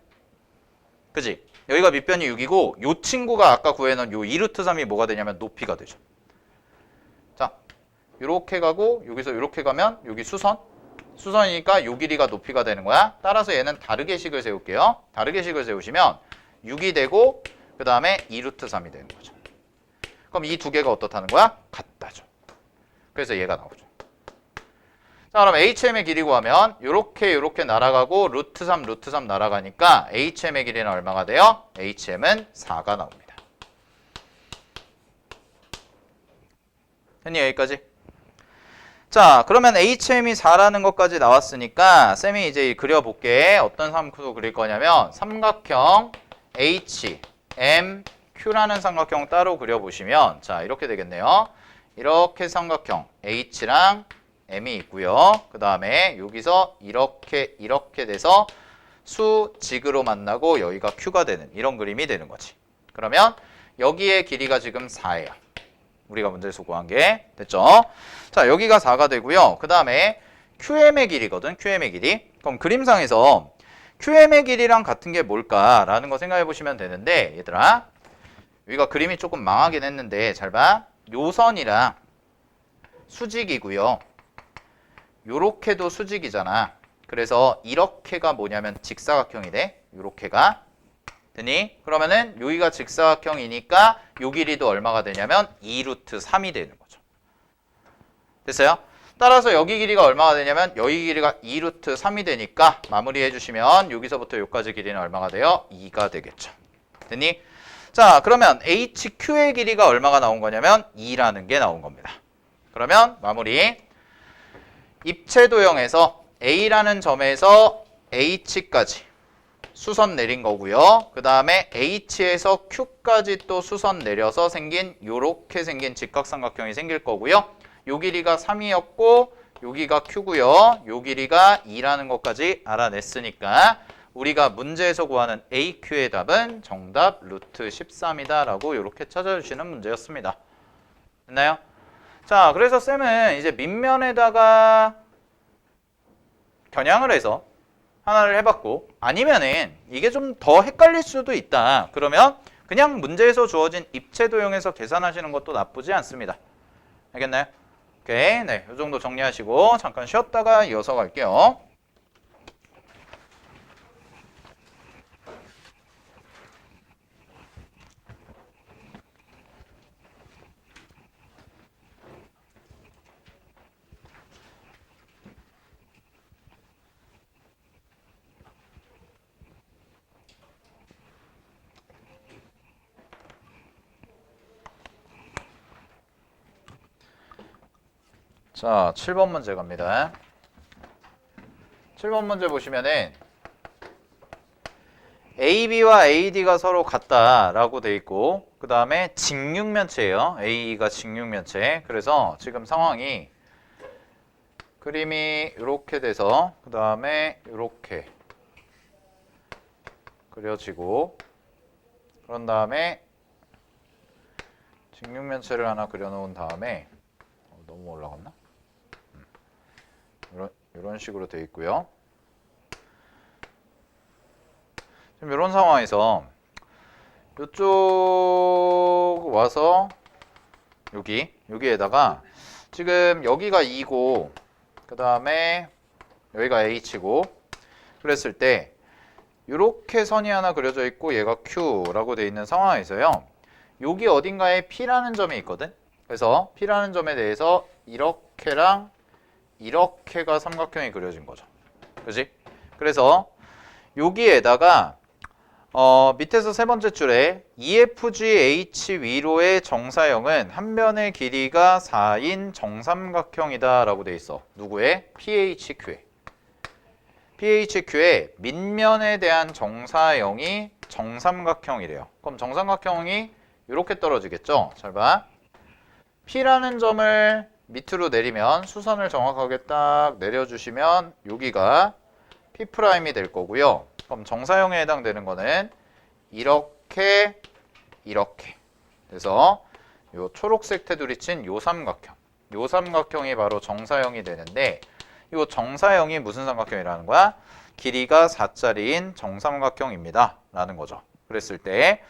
그지? 여기가 밑변이 6이고 요 친구가 아까 구해놓은 요 2루트 3이 뭐가 되냐면 높이가 되죠. 자, 요렇게 가고 여기서 요렇게 가면 여기 수선이니까 요 길이가 높이가 되는 거야. 따라서 얘는 다르게 식을 세울게요. 다르게 식을 세우시면 6이 되고 그 다음에 2루트 3이 되는 거죠. 그럼 이 두 개가 어떻다는 거야? 같다죠. 그래서 얘가 나오죠. 자, 그럼 HM의 길이 구하면 요렇게 날아가고 루트 3 날아가니까 HM의 길이는 얼마가 돼요? HM은 4가 나옵니다. 됐니? 여기까지? 자, 그러면 HM이 4라는 것까지 나왔으니까 쌤이 이제 그려볼게. 어떤 삼각형도 그릴 거냐면 삼각형 HMQ라는 삼각형 따로 그려보시면 자, 이렇게 되겠네요. 이렇게 삼각형 H랑 M이 있고요. 그 다음에 여기서 이렇게 돼서 수직으로 만나고 여기가 Q가 되는 이런 그림이 되는 거지. 그러면 여기의 길이가 지금 4예요. 우리가 문제에서 구한 게 됐죠? 자, 여기가 4가 되고요. 그 다음에 QM의 길이거든. QM의 길이. 그럼 그림상에서 QM의 길이랑 같은 게 뭘까라는 거 생각해 보시면 되는데 얘들아 여기가 그림이 조금 망하긴 했는데 잘 봐. 요선이랑 수직이고요. 요렇게도 수직이잖아. 그래서 이렇게가 뭐냐면 직사각형이 돼. 요렇게가. 되니? 그러면은 여기가 직사각형이니까 요 길이도 얼마가 되냐면 2루트 3이 되는 거죠. 됐어요? 따라서 여기 길이가 얼마가 되냐면 여기 길이가 2루트 3이 되니까 마무리해 주시면 여기서부터 여기까지 길이는 얼마가 돼요? 2가 되겠죠. 됐니? 자, 그러면 HQ의 길이가 얼마가 나온 거냐면 2라는 게 나온 겁니다. 그러면 마무리. 입체도형에서 A라는 점에서 H까지 수선 내린 거고요. 그 다음에 H에서 Q까지 또 수선 내려서 생긴 요렇게 생긴 직각삼각형이 생길 거고요. 요 길이가 3이었고 여기가 Q고요. 요 길이가 2라는 것까지 알아냈으니까 우리가 문제에서 구하는 AQ의 답은 정답 루트 13이다 라고 이렇게 찾아주시는 문제였습니다. 됐나요? 자, 그래서 쌤은 이제 밑면에다가 겨냥을 해서 하나를 해봤고 아니면은 이게 좀 더 헷갈릴 수도 있다. 그러면 그냥 문제에서 주어진 입체도형에서 계산하시는 것도 나쁘지 않습니다. 알겠나요? 오케이, 네, 이 정도 정리하시고 잠깐 쉬었다가 이어서 갈게요. 자, 7번 문제 갑니다. 7번 문제 보시면은 AB와 AD가 서로 같다라고 돼 있고 그 다음에 직육면체예요. A가 직육면체. 그래서 지금 상황이 그림이 이렇게 돼서 그 다음에 이렇게 그려지고 그런 다음에 직육면체를 하나 그려놓은 다음에 너무 올라갔나? 이런 식으로 되어 있고요. 지금 이런 상황에서 이쪽 와서 여기에다가 지금 여기가 2고 그 다음에 여기가 H고 그랬을 때 이렇게 선이 하나 그려져 있고 얘가 Q라고 되어 있는 상황에서요. 여기 어딘가에 P라는 점이 있거든. 그래서 P라는 점에 대해서 이렇게랑 이렇게가 삼각형이 그려진 거죠. 그지? 그래서 여기에다가 밑에서 세 번째 줄에 EFGH 위로의 정사형은 한 변의 길이가 4인 정삼각형이다 라고 돼 있어. 누구의? PHQ의. PHQ의 밑면에 대한 정사형이 정삼각형이래요. 그럼 정삼각형이 이렇게 떨어지겠죠? 잘 봐. P라는 점을 밑으로 내리면 수선을 정확하게 딱 내려주시면 여기가 P'이 될 거고요. 그럼 정사형에 해당되는 거는 이렇게 그래서 요 초록색 테두리 친 요 삼각형 요 삼각형이 바로 정사형이 되는데 요 정사형이 무슨 삼각형이라는 거야? 길이가 4짜리인 정삼각형입니다 라는 거죠. 그랬을 때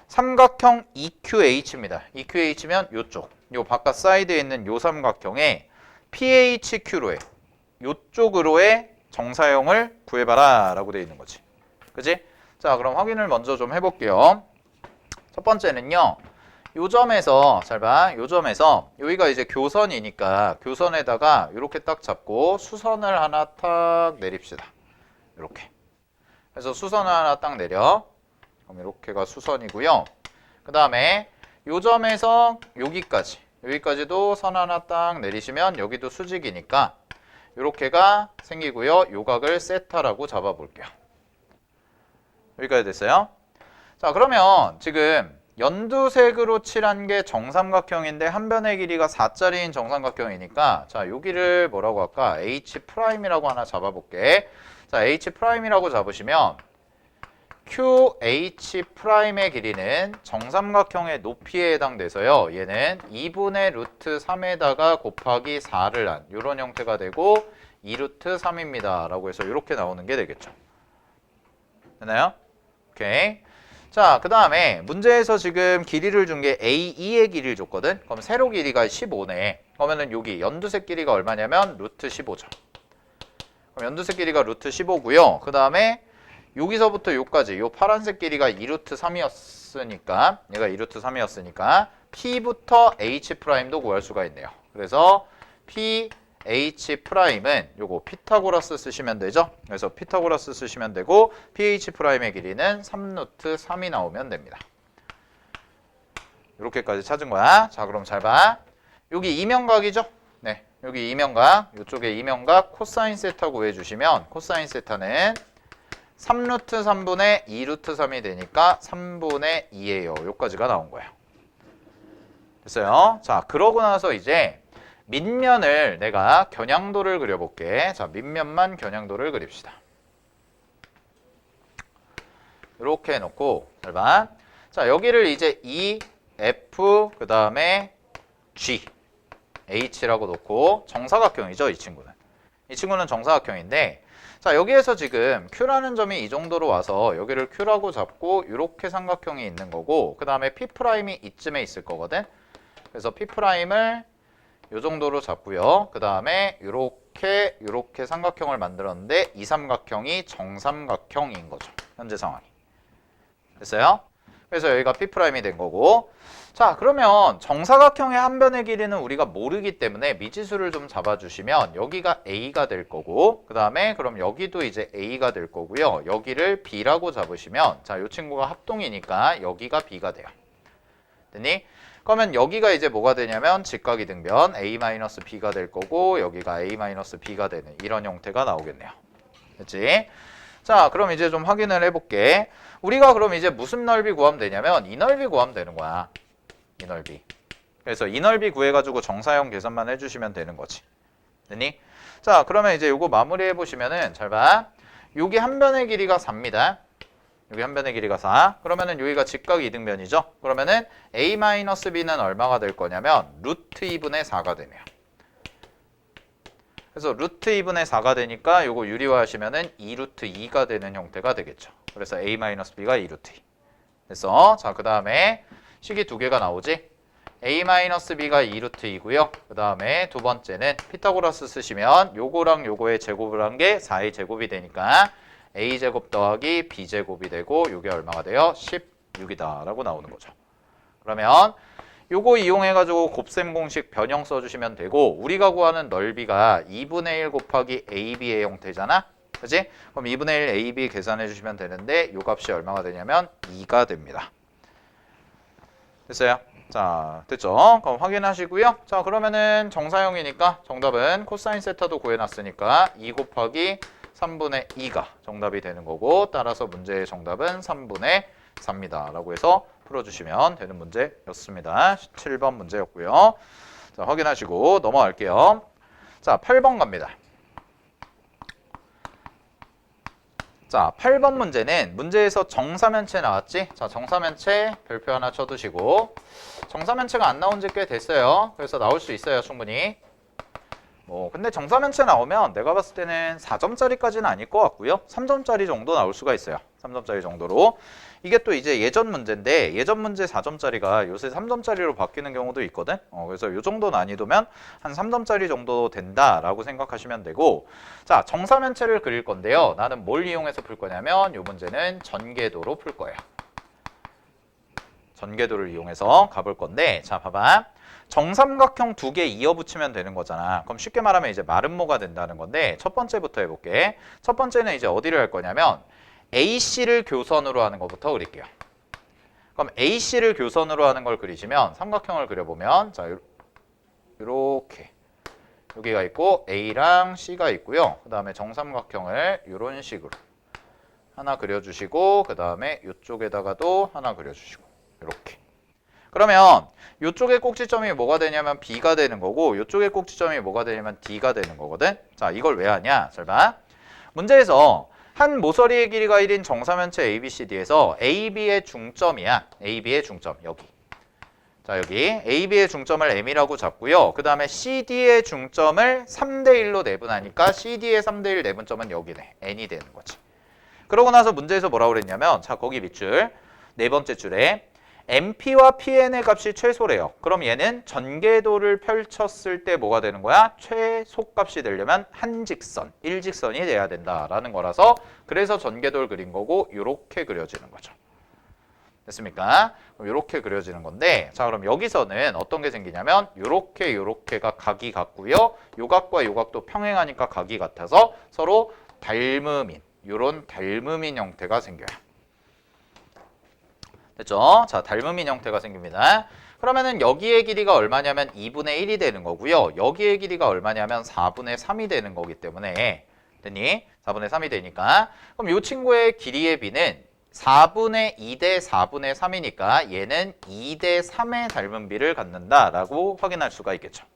삼각형 EQH입니다. EQH면 요쪽 요 바깥 사이드에 있는 요 삼각형에 PHQ로의 요쪽으로의 정사형을 구해봐라 라고 되어 있는 거지. 그지? 자, 그럼 확인을 먼저 좀 해볼게요. 첫 번째는요. 요 점에서 잘 봐. 요 점에서 여기가 이제 교선이니까 교선에다가 이렇게 딱 잡고 수선을 하나 탁 내립시다. 이렇게. 그래서 수선을 하나 딱 내려. 그럼 이렇게가 수선이고요. 그 다음에 요 점에서 여기까지도 선 하나 딱 내리시면 여기도 수직이니까 이렇게가 생기고요. 요각을 세타라고 잡아볼게요. 여기까지 됐어요? 자, 그러면 지금 연두색으로 칠한 게 정삼각형인데 한 변의 길이가 4짜리인 정삼각형이니까 자, 여기를 뭐라고 할까? H'이라고 하나 잡아볼게. 자, H'이라고 잡으시면 QH'의 길이는 정삼각형의 높이에 해당돼서요. 얘는 2분의 루트 3에다가 곱하기 4를 한 이런 형태가 되고 2루트 3입니다. 라고 해서 이렇게 나오는 게 되겠죠. 되나요? 오케이. 자, 그 다음에 문제에서 지금 길이를 준 게 A2의 길이를 줬거든. 그럼 세로 길이가 15네. 그러면은 여기 연두색 길이가 얼마냐면 루트 15죠. 그럼 연두색 길이가 루트 15고요. 그 다음에 여기서부터 여기까지 요 파란색 길이가 2루트 3이었으니까 얘가 2루트 3이었으니까 P부터 H'도 구할 수가 있네요. 그래서 PH'은 요거 피타고라스 쓰시면 되죠. 그래서 피타고라스 쓰시면 되고 PH'의 길이는 3루트 3이 나오면 됩니다. 이렇게까지 찾은 거야. 자, 그럼 잘 봐. 여기 이면각이죠? 네, 여기 이면각. 이쪽에 이면각 코사인 세타 구해주시면 코사인 세타는 3루트 3분의 2루트 3이 되니까 3분의 2예요. 여기까지가 나온 거예요. 됐어요? 자, 그러고 나서 이제 밑면을 내가 겨냥도를 그려볼게. 자, 밑면만 겨냥도를 그립시다. 이렇게 해놓고 잘 봐. 자, 여기를 이제 E, F, 그 다음에 G, H라고 놓고 정사각형이죠, 이 친구는. 이 친구는 정사각형인데 자, 여기에서 지금 Q라는 점이 이 정도로 와서 여기를 Q라고 잡고 이렇게 삼각형이 있는 거고 그 다음에 P'이 이쯤에 있을 거거든. 그래서 P'을 이 정도로 잡고요. 그 다음에 이렇게 삼각형을 만들었는데 이 삼각형이 정삼각형인 거죠. 현재 상황이. 됐어요? 그래서 여기가 P'이 된 거고 자, 그러면 정사각형의 한 변의 길이는 우리가 모르기 때문에 미지수를 좀 잡아주시면 여기가 A가 될 거고 그 다음에 그럼 여기도 이제 A가 될 거고요. 여기를 B라고 잡으시면 자, 이 친구가 합동이니까 여기가 B가 돼요. 됐니? 그러면 여기가 이제 뭐가 되냐면 직각이등변 A-B가 될 거고 여기가 A-B가 되는 이런 형태가 나오겠네요. 됐지? 자, 그럼 이제 좀 확인을 해볼게. 우리가 그럼 이제 무슨 넓이 구하면 되냐면 이 넓이 구하면 되는 거야. 이 넓이. 그래서 이 넓이 구해가지고 정사형 계산만 해주시면 되는 거지. 됐니? 자, 그러면 이제 요거 마무리해 보시면은 잘 봐. 여기 한 변의 길이가 4입니다. 여기 한 변의 길이가 4. 그러면은 여기가 직각 이등변이죠. 그러면은 A-B는 얼마가 될 거냐면 루트 2분의 4가 되네요. 그래서 루트 2분의 4가 되니까 요거 유리화하시면은 2루트 2가 되는 형태가 되겠죠. 그래서 A-B가 2루트 2. 됐어. 자, 그 다음에 식이 두 개가 나오지. A-B가 2루트 2고요. 그 다음에 두 번째는 피타고라스 쓰시면 요거랑 요거의 제곱을 한 게 4의 제곱이 되니까 A제곱 더하기 B제곱이 되고 요게 얼마가 돼요? 16이다 라고 나오는 거죠. 그러면 요거 이용해가지고 곱셈 공식 변형 써주시면 되고 우리가 구하는 넓이가 2분의 1 곱하기 AB의 형태잖아. 그치? 그럼 2분의 1 AB 계산해 주시면 되는데 요 값이 얼마가 되냐면 2가 됩니다. 됐어요? 자, 됐죠? 그럼 확인하시고요. 자, 그러면은 정사형이니까 정답은 코사인 세타도 구해놨으니까 2 곱하기 3분의 2가 정답이 되는 거고 따라서 문제의 정답은 3분의 4입니다. 라고 해서 풀어주시면 되는 문제였습니다. 7번 문제였고요. 자, 확인하시고 넘어갈게요. 자, 8번 갑니다. 자, 8번 문제는 문제에서 정사면체 나왔지? 자, 정사면체 별표 하나 쳐두시고 정사면체가 안 나온 지 꽤 됐어요. 그래서 나올 수 있어요, 충분히. 근데 정사면체 나오면 내가 봤을 때는 4점짜리까지는 아닐 것 같고요. 3점짜리 정도 나올 수가 있어요. 3점짜리 정도로. 이게 또 이제 예전 문제인데 예전 문제 4점짜리가 요새 3점짜리로 바뀌는 경우도 있거든. 그래서 요 정도 난이도면 한 3점짜리 정도 된다라고 생각하시면 되고, 자, 정사면체를 그릴 건데요. 나는 뭘 이용해서 풀 거냐면 요 문제는 전개도로 풀 거예요. 전개도를 이용해서 가볼 건데, 자, 봐봐. 정삼각형 두 개 이어 붙이면 되는 거잖아. 그럼 쉽게 말하면 이제 마름모가 된다는 건데, 첫 번째부터 해볼게. 첫 번째는 이제 어디를 할 거냐면 AC를 교선으로 하는 것부터 그릴게요. 그럼 AC를 교선으로 하는 걸 그리시면 삼각형을 그려보면, 자, 요렇게 여기가 있고 A랑 C가 있고요. 그 다음에 정삼각형을 이런 식으로 하나 그려주시고, 그 다음에 이쪽에다가도 하나 그려주시고, 이렇게. 그러면 이쪽의 꼭지점이 뭐가 되냐면 B가 되는 거고, 이쪽의 꼭지점이 뭐가 되냐면 D가 되는 거거든. 자, 이걸 왜 하냐? 잘 봐. 문제에서 한 모서리의 길이가 1인 정사면체 ABCD에서 AB의 중점이야. AB의 중점, 여기. 자, 여기 AB의 중점을 M이라고 잡고요. 그 다음에 CD의 중점을 3대1로 내분하니까 CD의 3대1 내분점은 여기네. N이 되는 거지. 그러고 나서 문제에서 뭐라고 그랬냐면, 자, 거기 밑줄 네 번째 줄에 MP와 PN의 값이 최소래요. 그럼 얘는 전개도를 펼쳤을 때 뭐가 되는 거야? 최소값이 되려면 한 직선, 일직선이 돼야 된다라는 거라서, 그래서 전개도를 그린 거고 이렇게 그려지는 거죠. 됐습니까? 그럼 이렇게 그려지는 건데, 자, 그럼 여기서는 어떤 게 생기냐면 요렇게가 각이 같고요. 요 각과 요 각도 평행하니까 각이 같아서 서로 닮음인, 요런 닮음인 형태가 생겨요. 됐죠? 자, 닮음인 형태가 생깁니다. 그러면은 여기의 길이가 얼마냐면 2분의 1이 되는 거고요. 여기의 길이가 얼마냐면 4분의 3이 되는 거기 때문에, 됐니? 4분의 3이 되니까, 그럼 이 친구의 길이의 비는 4분의 2 대 4분의 3이니까 얘는 2 대 3의 닮은 비를 갖는다라고 확인할 수가 있겠죠.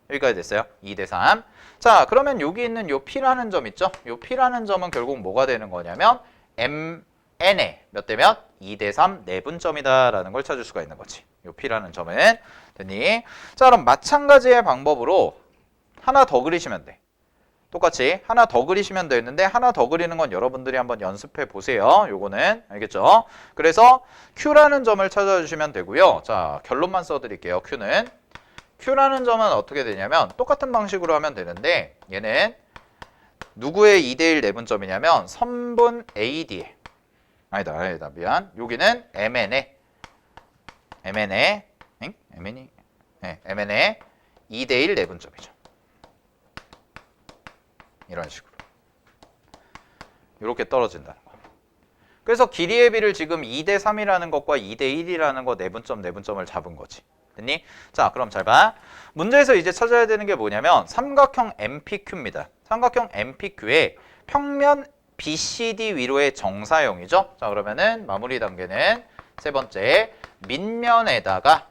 여기까지 됐어요. 2 대 3. 자, 그러면 여기 있는 요 P라는 점 있죠? 요 P라는 점은 결국 뭐가 되는 거냐면 N의 몇 대 몇? 2 대 3 내분점이다라는 걸 찾을 수가 있는 거지. 요 P라는 점은. 됐니? 자, 그럼 마찬가지의 방법으로 하나 더 그리시면 돼. 똑같이 하나 더 그리시면 되는데, 하나 더 그리는 건 여러분들이 한번 연습해 보세요. 요거는 알겠죠? 그래서 Q라는 점을 찾아주시면 되고요. 자, 결론만 써드릴게요. Q라는 점은 어떻게 되냐면 똑같은 방식으로 하면 되는데, 얘는 누구의 2대1 내분점이냐면 선분 AD의, 아니다, 미안. 여기는 MN의 MN의 2대1 내분점이죠. 이런 식으로 이렇게 떨어진다는 거. 그래서 길이의 비를 지금 2대 3이라는 것과 2대 1이라는 거 내분점을 잡은 거지. 됐니? 자, 그럼 잘 봐. 문제에서 이제 찾아야 되는 게 뭐냐면 삼각형 MPQ입니다. 삼각형 MPQ의 평면 BCD 위로의 정사형이죠. 자, 그러면은 마무리 단계는 세 번째, 밑면에다가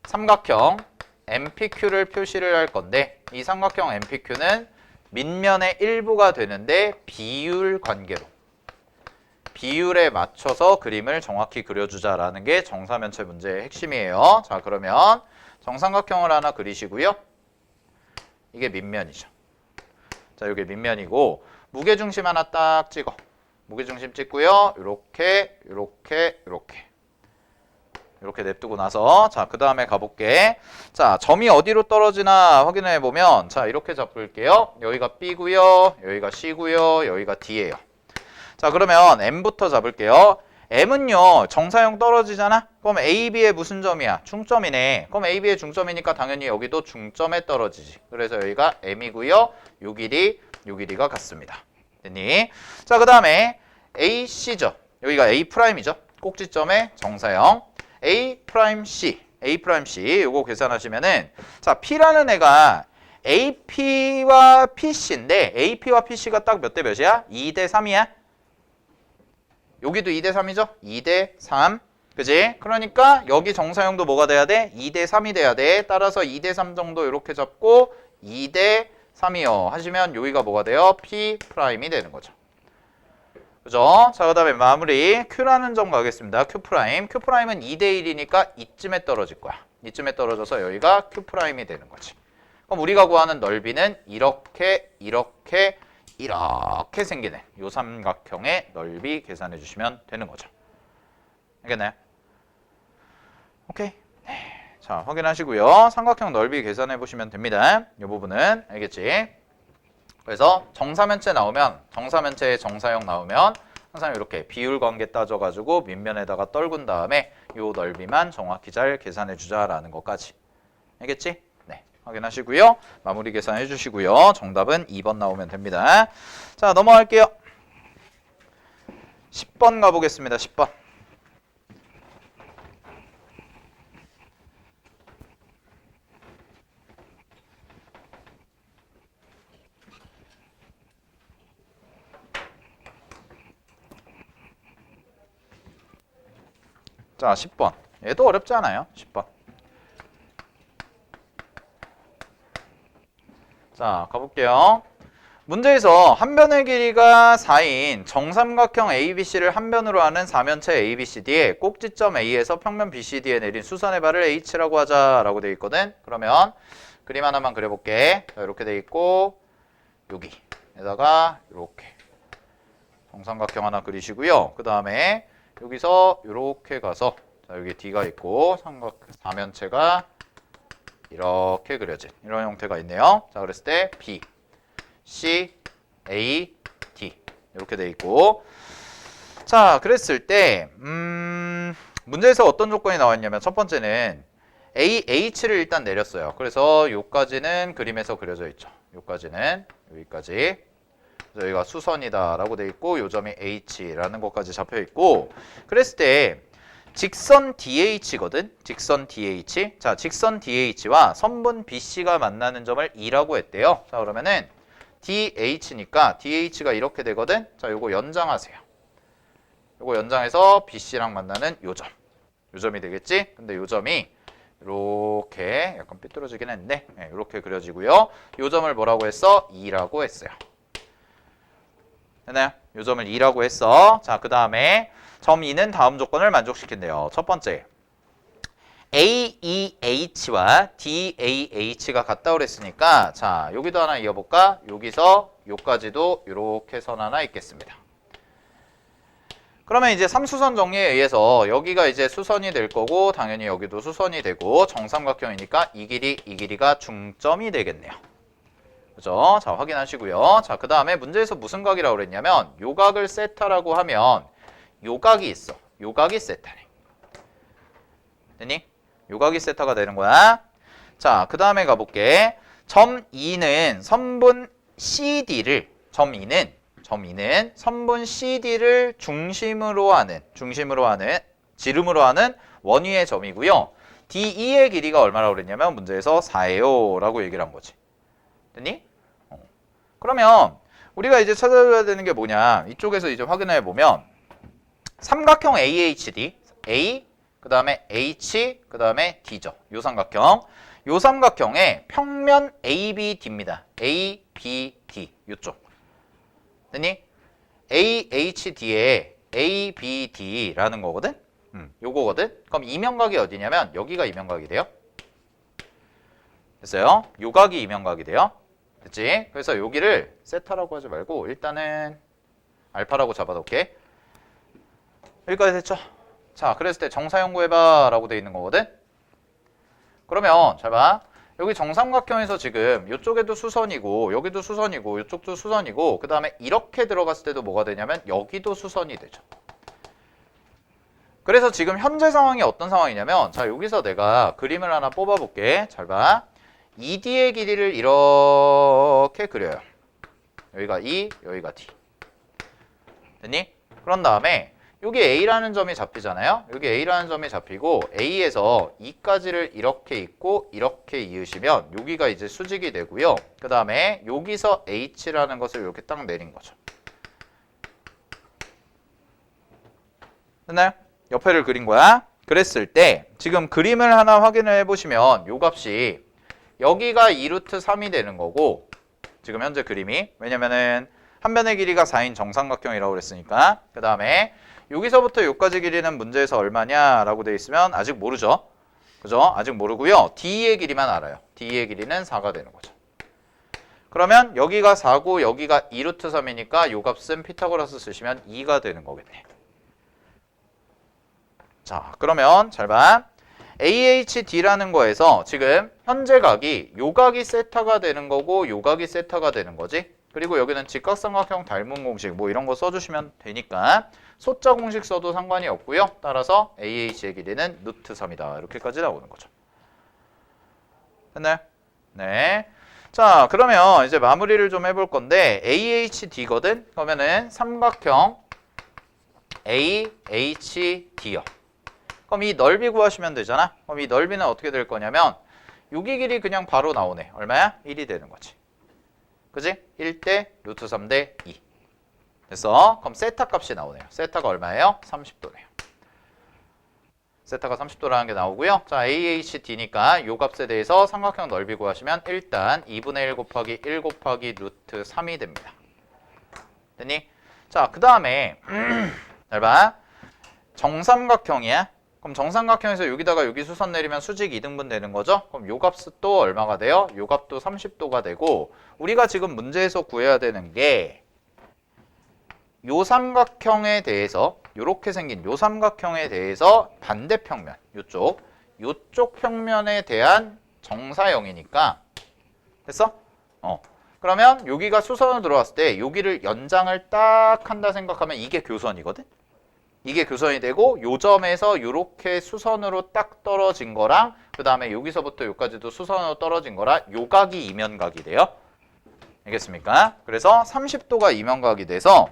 삼각형 MPQ를 표시를 할 건데, 이 삼각형 MPQ는 밑면의 일부가 되는데 비율 관계로, 비율에 맞춰서 그림을 정확히 그려주자라는 게 정사면체 문제의 핵심이에요. 자, 그러면 정삼각형을 하나 그리시고요. 이게 밑면이죠. 자, 이게 밑면이고 무게중심 하나 딱 찍어. 무게중심 찍고요. 이렇게 냅두고 나서, 자, 그 다음에 가볼게. 자, 점이 어디로 떨어지나 확인해 보면, 자, 이렇게 잡을게요. 여기가 B고요, 여기가 C고요, 여기가 D예요. 자, 그러면 M부터 잡을게요. M은요, 정사형 떨어지잖아? 그럼 AB의 무슨 점이야? 중점이네. 그럼 AB의 중점이니까 당연히 여기도 중점에 떨어지지. 그래서 여기가 M이고요, 요 길이가 같습니다. 됐니? 자, 그 다음에 AC죠. 여기가 A'이죠. 꼭지점의 정사형. A'C 요거 계산하시면은, 자, P라는 애가 AP와 PC인데 AP와 PC가 딱 몇 대 몇이야? 2 대 3이야. 여기도 2 대 3이죠? 2 대 3. 그지? 그러니까 여기 정사형도 뭐가 돼야 돼? 2 대 3이 돼야 돼. 따라서 2 대 3 정도 이렇게 잡고 2 대 3이요 하시면 여기가 뭐가 돼요? P'이 되는 거죠. 그죠? 자, 그 다음에 마무리 Q라는 점 가겠습니다. Q'은 2대 1이니까 이쯤에 떨어질 거야. 이쯤에 떨어져서 여기가 Q'이 되는 거지. 그럼 우리가 구하는 넓이는 이렇게 이렇게 생기는 요 삼각형의 넓이 계산해 주시면 되는 거죠. 알겠나요? 오케이. 네. 자, 확인하시고요. 삼각형 넓이 계산해 보시면 됩니다. 이 부분은 알겠지? 그래서 정사면체 나오면 정사면체의 정사형 나오면 항상 이렇게 비율 관계 따져가지고 밑면에다가 떨군 다음에 요 넓이만 정확히 잘 계산해 주자라는 것까지. 알겠지? 네. 확인하시고요. 마무리 계산해 주시고요. 정답은 2번 나오면 됩니다. 자, 넘어갈게요. 10번 가보겠습니다. 10번. 자, 10번. 얘도 어렵지 않아요. 10번. 자, 가볼게요. 문제에서 한 변의 길이가 4인 정삼각형 ABC를 한 변으로 하는 사면체 ABCD에 꼭지점 A에서 평면 BCD에 내린 수선의 발을 H라고 하자라고 돼 있거든. 그러면 그림 하나만 그려볼게. 자, 이렇게 돼 있고 여기에다가 이렇게 정삼각형 하나 그리시고요. 그 다음에 여기서 이렇게 가서 자, 여기 D가 있고 사면체가 이렇게 그려진 이런 형태가 있네요. 자, 그랬을 때 B, C, A, D 이렇게 돼 있고 자, 그랬을 때 문제에서 어떤 조건이 나왔냐면 첫 번째는 A, H를 일단 내렸어요. 그래서 요까지는 그림에서 그려져 있죠. 요까지는 여기까지 그래서 여기가 수선이다 라고 돼 있고 요 점이 H라는 것까지 잡혀 있고 그랬을 때 직선 DH거든. 직선 DH. 자, 직선 DH와 선분 BC가 만나는 점을 E라고 했대요. 자, 그러면은 DH니까 DH가 이렇게 되거든. 자, 요거 연장하세요. 요거 연장해서 BC랑 만나는 요 점. 요 점이 되겠지? 근데 요 점이 이렇게 약간 삐뚤어지긴 했는데 네, 이렇게 그려지고요. 요 점을 뭐라고 했어? E라고 했어요. 됐나요? 요 점을 E라고 했어. 자, 그 다음에 점 2는 다음 조건을 만족시킨대요. 첫 번째, AEH와 DAH가 같다고 그랬으니까 자, 여기도 하나 이어볼까? 여기서 요까지도 이렇게 선 하나 있겠습니다. 그러면 이제 삼수선 정리에 의해서 여기가 이제 수선이 될 거고 당연히 여기도 수선이 되고 정삼각형이니까 이 길이가 중점이 되겠네요. 그죠? 자, 확인하시고요. 자, 그 다음에 문제에서 무슨 각이라고 그랬냐면 요 각을 세타라고 하면 요 각이 있어. 요 각이 세타네. 됐니? 요 각이 세타가 되는 거야. 자, 그 다음에 가볼게. 점 2는 선분 CD를 점 2는 선분 CD를 중심으로 하는 지름으로 하는 원위의 점이고요. DE의 길이가 얼마라고 그랬냐면 문제에서 4예요 라고 얘기를 한 거지. 됐니? 그러면 우리가 이제 찾아줘야 되는 게 뭐냐? 이쪽에서 이제 확인해 보면 삼각형 AHD, A, 그 다음에 H, 그 다음에 D죠. 요 삼각형. 요 삼각형의 평면 ABD입니다. ABD, 요쪽. 됐니? AHD에 ABD라는 거거든? 요거거든? 그럼 이면각이 어디냐면 여기가 이면각이 돼요. 됐어요? 요 각이 이면각이 돼요. 됐지? 그래서 여기를 세타라고 하지 말고 일단은 알파라고 잡아놓을게. 여기까지 됐죠? 자, 그랬을 때 정사형 구해봐 라고 돼 있는 거거든? 그러면 잘 봐. 여기 정삼각형에서 지금 이쪽에도 수선이고 여기도 수선이고 이쪽도 수선이고 그 다음에 이렇게 들어갔을 때도 뭐가 되냐면 여기도 수선이 되죠. 그래서 지금 현재 상황이 어떤 상황이냐면 자, 여기서 내가 그림을 하나 뽑아볼게. 잘 봐. ED의 길이를 이렇게 그려요. 여기가 E, 여기가 D. 됐니? 그런 다음에 여기 A라는 점이 잡히잖아요. 여기 A라는 점이 잡히고 A에서 E까지를 이렇게 잇고 이렇게 이으시면 여기가 이제 수직이 되고요. 그 다음에 여기서 H라는 것을 이렇게 딱 내린 거죠. 됐나요? 옆에를 그린 거야. 그랬을 때 지금 그림을 하나 확인을 해보시면 요 값이 여기가 2루트 3이 되는 거고 지금 현재 그림이 왜냐면은 한 변의 길이가 4인 정삼각형이라고 그랬으니까 그 다음에 여기서부터 여기까지 길이는 문제에서 얼마냐라고 돼 있으면 아직 모르죠. 그죠? 아직 모르고요. D의 길이만 알아요. D의 길이는 4가 되는 거죠. 그러면 여기가 4고 여기가 2루트 3이니까 요 값은 피타고라스 쓰시면 2가 되는 거겠네. 자, 그러면 잘 봐. AHD라는 거에서 지금 현재 각이 요 각이 세타가 되는 거고 요 각이 세타가 되는 거지. 그리고 여기는 직각삼각형 닮은 공식 뭐 이런 거 써주시면 되니까 숫자 공식 써도 상관이 없고요. 따라서 AH의 길이는 루트 3이다. 이렇게까지 나오는 거죠. 됐나요? 네. 자, 그러면 이제 마무리를 좀 해볼 건데 AHD거든? 그러면은 삼각형 AHD요. 그럼 이 넓이 구하시면 되잖아. 그럼 이 넓이는 어떻게 될 거냐면 여기 길이 그냥 바로 나오네. 얼마야? 1이 되는 거지. 그지? 1대 루트 3대 2. 됐어. 그럼 세타 값이 나오네요. 세타가 얼마예요? 30도네요. 세타가 30도라는 게 나오고요. 자, AHD니까 이 값에 대해서 삼각형 넓이 구하시면 일단 2분의 1 곱하기 1 곱하기 루트 3이 됩니다. 됐니? 자, 그 다음에 잘 봐. 정삼각형이야. 그럼 정삼각형에서 여기다가 여기 수선 내리면 수직 2등분 되는 거죠? 그럼 요 값은 또 얼마가 돼요? 요 값도 30도가 되고 우리가 지금 문제에서 구해야 되는 게 요 삼각형에 대해서 요렇게 생긴 요 삼각형에 대해서 반대평면 요쪽 평면에 대한 정사형이니까 됐어? 그러면 여기가 수선으로 들어왔을 때 여기를 연장을 딱 한다 생각하면 이게 교선이거든? 이게 교선이 되고 요 점에서 요렇게 수선으로 딱 떨어진 거랑 그 다음에 여기서부터 여기까지도 수선으로 떨어진 거라 요 각이 이면각이 돼요. 알겠습니까? 그래서 30도가 이면각이 돼서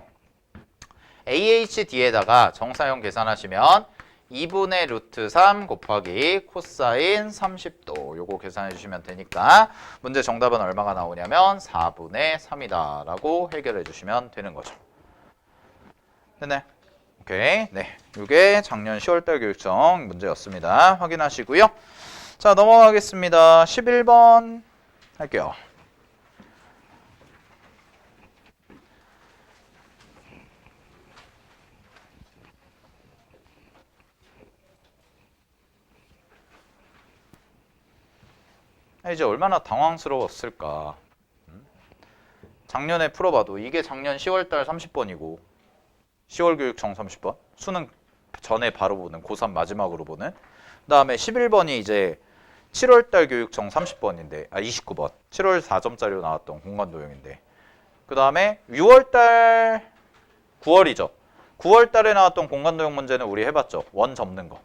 AHD에다가 정사형 계산하시면 2분의 루트 3 곱하기 코사인 30도 요거 계산해 주시면 되니까 문제 정답은 얼마가 나오냐면 4분의 3이다 라고 해결해 주시면 되는 거죠. 됐네? 오케이. 네. 이게 작년 10월달 교육청 문제였습니다. 확인하시고요. 자, 넘어가겠습니다. 11번 할게요. 이제 얼마나 당황스러웠을까. 작년에 풀어봐도 이게 작년 10월달 30번이고 10월 교육청 30번 수능 전에 바로 보는 고3 마지막으로 보는 그 다음에 11번이 이제 7월달 교육청 30번인데 29번 7월 4점짜리로 나왔던 공간도형인데 그 다음에 6월달 9월이죠 9월달에 나왔던 공간도형 문제는 우리 해봤죠. 원 접는 거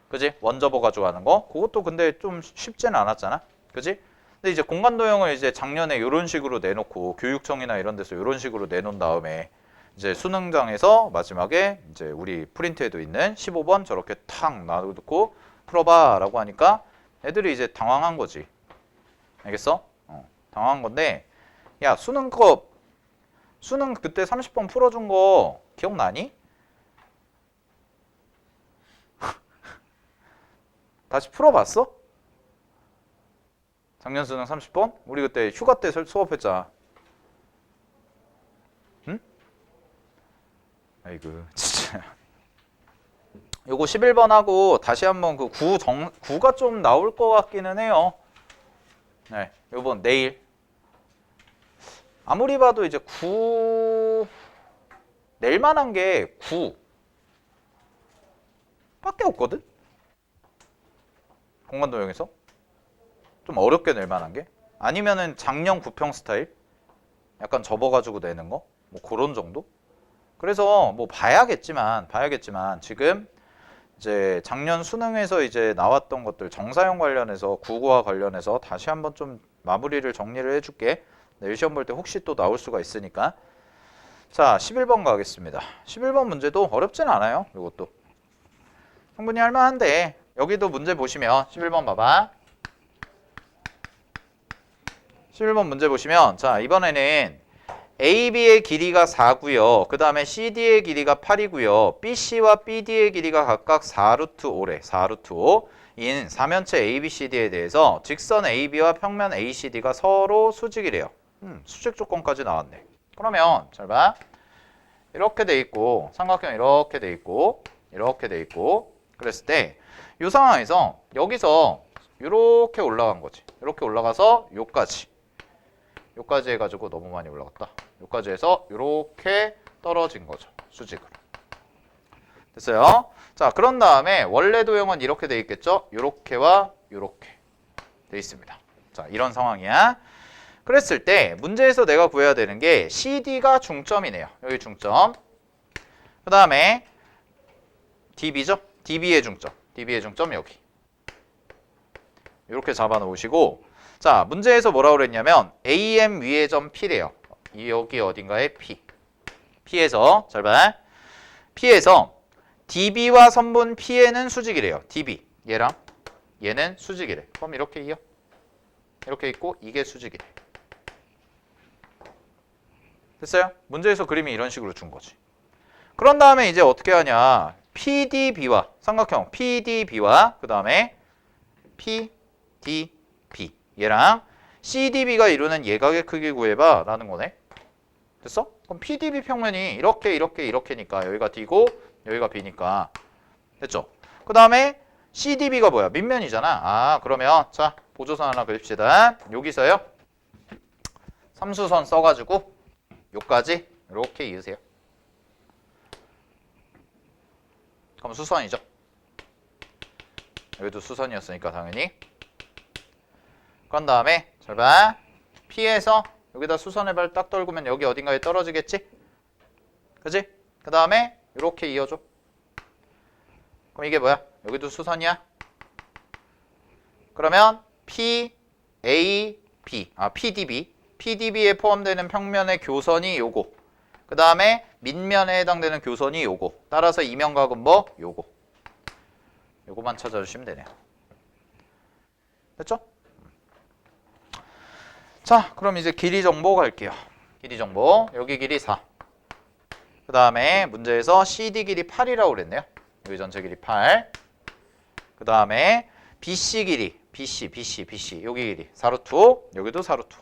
그지? 원 접어가지고 하는 거 그것도 근데 좀 쉽지는 않았잖아 그지? 근데 이제 공간도형을 이제 작년에 이런 식으로 내놓고 교육청이나 이런 데서 이런 식으로 내놓은 다음에 이제 수능장에서 마지막에 이제 우리 프린트에도 있는 15번 저렇게 탁 놔두고 풀어봐 라고 하니까 애들이 이제 당황한 거지. 알겠어? 당황한 건데 야 수능 그때 30번 풀어준 거 기억나니? 다시 풀어봤어? 작년 수능 30번? 우리 그때 휴가 때 수업했잖아. 응? 아이고 진짜 요거 11번 하고 다시 한번 그 9가 좀 나올 것 같기는 해요. 네, 요번 내일 아무리 봐도 이제 9 낼 만한 게 9 밖에 없거든? 공간도형에서 좀 어렵게 낼 만한 게 아니면은 작년 구평 스타일 약간 접어가지고 내는 거 뭐 그런 정도? 그래서 뭐 봐야겠지만 지금 이제 작년 수능에서 이제 나왔던 것들 정사형 관련해서 국어와 관련해서 다시 한번 좀 마무리를 정리를 해줄게. 내일 시험 볼 때 혹시 또 나올 수가 있으니까. 자 11번 가겠습니다. 11번 문제도 어렵진 않아요. 이것도 충분히 할만한데 여기도 문제 보시면 11번 봐봐. 11번 문제 보시면 자 이번에는 AB의 길이가 4고요. 그 다음에 CD의 길이가 8이고요. BC와 BD의 길이가 각각 4루트 5래. 4루트 5인 사면체 ABCD에 대해서 직선 AB와 평면 ACD가 서로 수직이래요. 수직 조건까지 나왔네. 그러면 잘 봐. 이렇게 돼 있고 삼각형 이렇게 돼 있고 이렇게 돼 있고 그랬을 때 이 상황에서 여기서 이렇게 올라간 거지. 이렇게 올라가서 요까지 요까지 해가지고 너무 많이 올라갔다. 요까지 해서 요렇게 떨어진 거죠. 수직으로. 됐어요? 자, 그런 다음에 원래 도형은 이렇게 돼 있겠죠? 요렇게와 요렇게 돼 있습니다. 자, 이런 상황이야. 그랬을 때 문제에서 내가 구해야 되는 게 CD가 중점이네요. 여기 중점. 그 다음에 DB죠? DB의 중점. DB의 중점 여기. 이렇게 잡아 놓으시고, 자, 문제에서 뭐라고 그랬냐면 AM 위의 점 P래요. 여기 어딘가에 P. P에서 잘 봐. P에서 DB와 선분 P에는 수직이래요. DB. 얘랑 얘는 수직이래. 그럼 이렇게 이어. 이렇게 있고 이게 수직이래. 됐어요? 문제에서 그림이 이런 식으로 준 거지. 그런 다음에 이제 어떻게 하냐. PDB와 삼각형 PDB와 그 다음에 PDB 얘랑 CDB가 이루는 예각의 크기 구해봐 라는 거네. 됐어? 그럼 PDB 평면이 이렇게니까 여기가 D고 여기가 B니까 됐죠? 그 다음에 CDB가 뭐야? 밑면이잖아. 아, 그러면 자 보조선 하나 그립시다. 여기서요 삼수선 써가지고 요까지 이렇게 이으세요. 그럼 수선이죠. 여기도 수선이었으니까 당연히. 그런 다음에 잘 봐. P에서 여기다 수선의 발 딱 떨구면 여기 어딘가에 떨어지겠지? 그지? 그 다음에 이렇게 이어줘. 그럼 이게 뭐야? 여기도 수선이야. 그러면 P, A, B, PDB. PDB에 포함되는 평면의 교선이 요거. 그 다음에 밑면에 해당되는 교선이 요거. 따라서 이면각은 뭐? 요거. 요거만 찾아주시면 되네요. 됐죠? 자, 그럼 이제 길이 정보 갈게요. 길이 정보. 여기 길이 4. 그 다음에 문제에서 CD 길이 8이라고 그랬네요. 여기 전체 길이 8. 그 다음에 BC 길이 BC 여기 길이 4루트 여기도 4루트.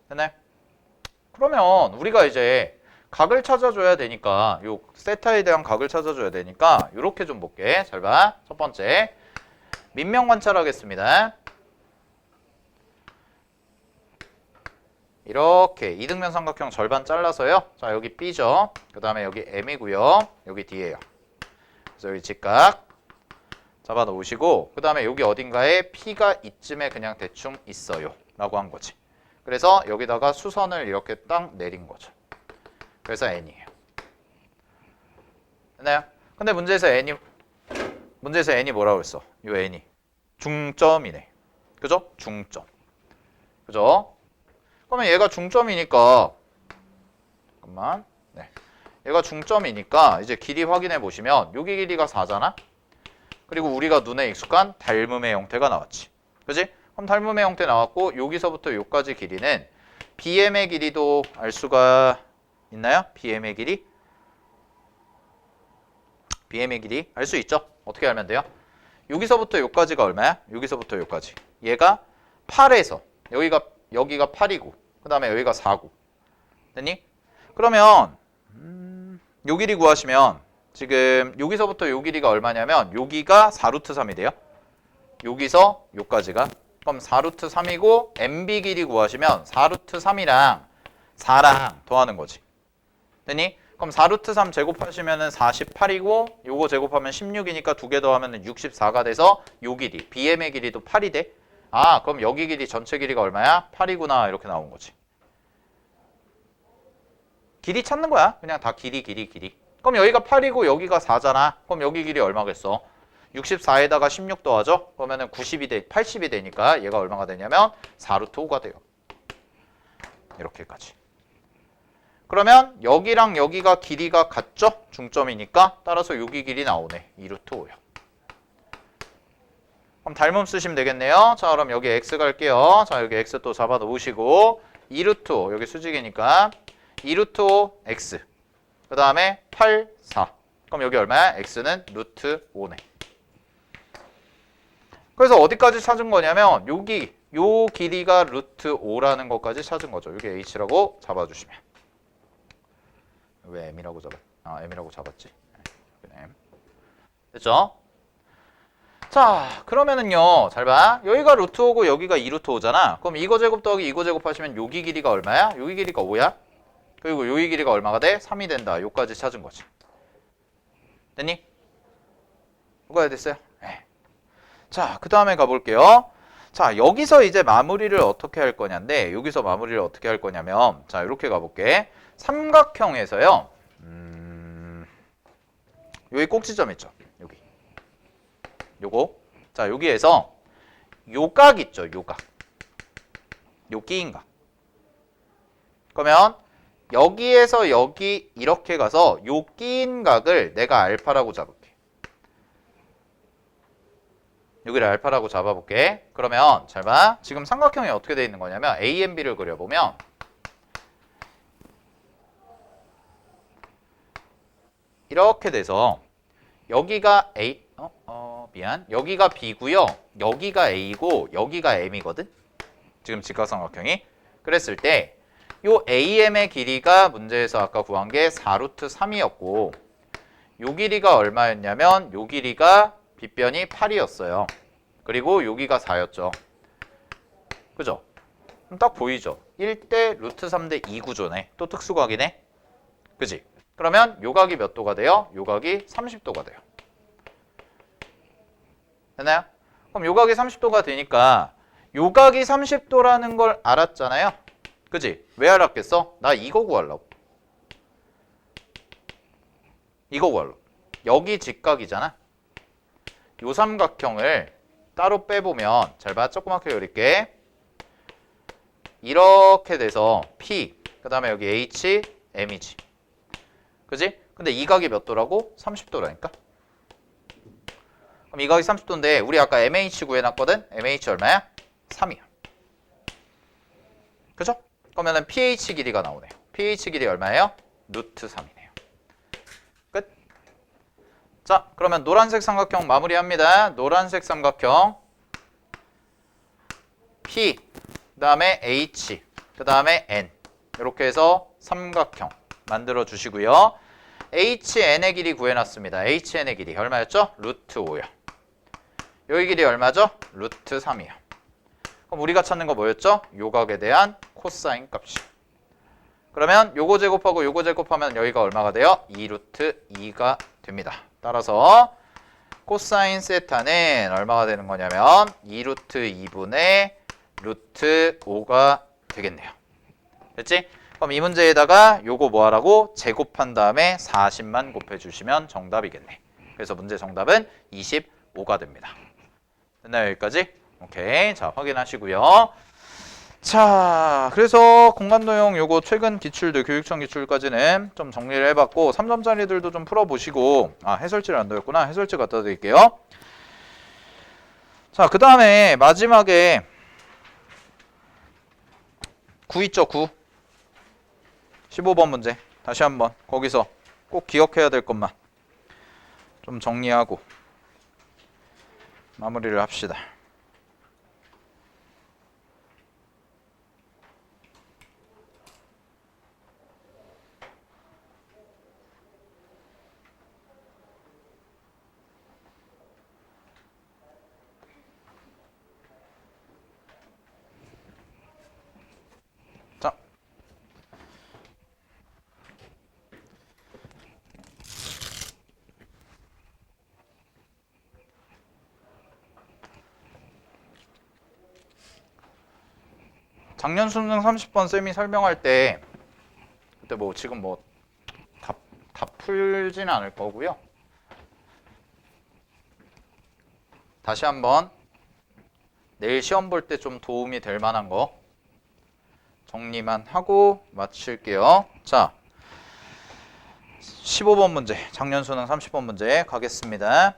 됐나요? 그러면 우리가 이제 각을 찾아줘야 되니까 요 세타에 대한 각을 찾아줘야 되니까 요렇게 좀 볼게. 잘 봐. 첫 번째 밑면 관찰하겠습니다. 이렇게 이등변 삼각형 절반 잘라서요. 자, 여기 B죠. 그 다음에 여기 M이고요. 여기 D예요. 그래서 여기 직각 잡아 놓으시고 그 다음에 여기 어딘가에 P가 이쯤에 그냥 대충 있어요 라고 한 거지. 그래서 여기다가 수선을 이렇게 딱 내린 거죠. 그래서 N이에요. 됐나요? 근데 문제에서 N이 뭐라고 했어? 이 N이 중점이네. 그죠? 중점. 그죠? 그러면 얘가 중점이니까 잠깐만. 네. 얘가 중점이니까 이제 길이 확인해 보시면 여기 길이가 4잖아. 그리고 우리가 눈에 익숙한 닮음의 형태가 나왔지. 그지? 그럼 닮음의 형태 나왔고 여기서부터 여기까지 길이는 BM의 길이도 알 수가 있나요? BM의 길이? BM의 길이 알 수 있죠? 어떻게 알면 돼요? 여기서부터 여기까지가 얼마야? 여기서부터 여기까지. 얘가 8에서 여기가 8이고 그 다음에 여기가 4고. 됐니? 그러면 요 길이 구하시면 지금 여기서부터 요 길이가 얼마냐면 여기가 4루트 3이 돼요. 여기서 요까지가. 그럼 4루트 3이고 MB 길이 구하시면 4루트 3이랑 4랑 더하는 거지. 됐니? 그럼 4루트 3 제곱하시면 48이고 요거 제곱하면 16이니까 두 개 더하면 64가 돼서 요 길이 BM의 길이도 8이 돼. 아, 그럼 여기 길이 전체 길이가 얼마야? 8이구나 이렇게 나온 거지. 길이 찾는 거야. 그냥 다 길이. 그럼 여기가 8이고 여기가 4잖아. 그럼 여기 길이 얼마겠어? 64에다가 16 더하죠? 그러면은 80이 되니까 얘가 얼마가 되냐면 4루트 5가 돼요. 이렇게까지. 그러면 여기랑 여기가 길이가 같죠? 중점이니까 따라서 여기 길이 나오네. 2루트 5요. 그럼 닮음 쓰시면 되겠네요. 자, 그럼 여기 x 갈게요. 자, 여기 x 또 잡아 놓으시고 2루트 5 여기 수직이니까 2루트 5 x 그 다음에 8, 4 그럼 여기 얼마야? x는 루트 5네. 그래서 어디까지 찾은 거냐면 여기 요 길이가 루트 5라는 것까지 찾은 거죠. 여기 h라고 잡아주시면. 왜 m이라고 m이라고 잡았지? M. 됐죠? 자, 그러면은요, 잘 봐. 여기가 루트 5고 여기가 2루트 5잖아. 그럼 이거 제곱 더하기 이거 제곱 하시면 여기 길이가 얼마야? 여기 길이가 5야. 그리고 여기 길이가 얼마가 돼? 3이 된다. 요까지 찾은 거지. 됐니? 뭐가 됐어요? 네. 자, 그 다음에 가볼게요. 자, 여기서 이제 마무리를 어떻게 할 거냐인데, 여기서 마무리를 어떻게 할 거냐면, 자, 이렇게 가볼게. 삼각형에서요, 여기 꼭지점 있죠? 여기. 요거. 자, 여기에서 요각 있죠? 요각. 요 끼인 각. 그러면 여기에서 여기 이렇게 가서 요 끼인 각을 내가 알파라고 잡을게. 여기를 알파라고 잡아볼게. 그러면 잘 봐. 지금 삼각형이 어떻게 돼 있는 거냐면 A, M, B를 그려보면 이렇게 돼서 여기가 A, 여기가 B고요. 여기가 A고 여기가 M이거든. 지금 직각삼각형이. 그랬을 때 요 AM의 길이가 문제에서 아까 구한 게 4루트 3이었고 요 길이가 얼마였냐면 요 길이가 빗변이 8이었어요. 그리고 여기가 4였죠. 그죠? 그럼 딱 보이죠? 1대 루트 3대 2 구조네. 또 특수각이네. 그지? 그러면 요각이 몇 도가 돼요? 요각이 30도가 돼요. 됐나요? 그럼 요각이 30도가 되니까 요각이 30도라는 걸 알았잖아요. 그지? 왜 알았겠어? 나 이거 구하려고. 이거 구하려고. 여기 직각이잖아. 요 삼각형을 따로 빼보면 잘 봐. 조그맣게 그릴게. 이렇게 돼서 P 그 다음에 여기 H, M이지. 그지? 근데 이 각이 몇 도라고? 30도라니까. 그럼 이 각이 30도인데 우리 아까 MH 구해놨거든? MH 얼마야? 3이야. 그죠? 그러면은 PH 길이가 나오네요. PH 길이 얼마예요? 루트 3이네요. 끝. 자, 그러면 노란색 삼각형 마무리합니다. 노란색 삼각형 P, 그 다음에 H, 그 다음에 N 이렇게 해서 삼각형 만들어 주시고요. HN의 길이 구해놨습니다. HN의 길이 얼마였죠? 루트 5요. 여기 길이 얼마죠? 루트 3이요. 그럼 우리가 찾는 거 뭐였죠? 요각에 대한 코사인 값이. 그러면 요거 제곱하고 요거 제곱하면 여기가 얼마가 돼요? 2루트 2가 됩니다. 따라서 코사인 세타는 얼마가 되는 거냐면 2루트 2분의 루트 5가 되겠네요. 됐지? 그럼 이 문제에다가 요거 뭐 하라고? 제곱한 다음에 40만 곱해주시면 정답이겠네. 그래서 문제 정답은 25가 됩니다. 됐나요? 여기까지? 오케이. 자, 확인하시고요. 자, 그래서 공간도형 요거 최근 기출들, 교육청 기출까지는 좀 정리를 해봤고 3점짜리들도 좀 풀어보시고 해설지를 안 넣었구나. 해설지 갖다 드릴게요. 자, 그 다음에 마지막에 9 있죠? 9. 15번 문제. 다시 한번 거기서 꼭 기억해야 될 것만 좀 정리하고 마무리를 합시다. 자, 작년 수능 30번 쌤이 설명할 때 그때 뭐 지금 뭐 다 풀지는 않을 거고요. 다시 한번 내일 시험 볼 때 좀 도움이 될 만한 거 정리만 하고 마칠게요. 자, 15번 문제, 작년 수능 30번 문제 가겠습니다.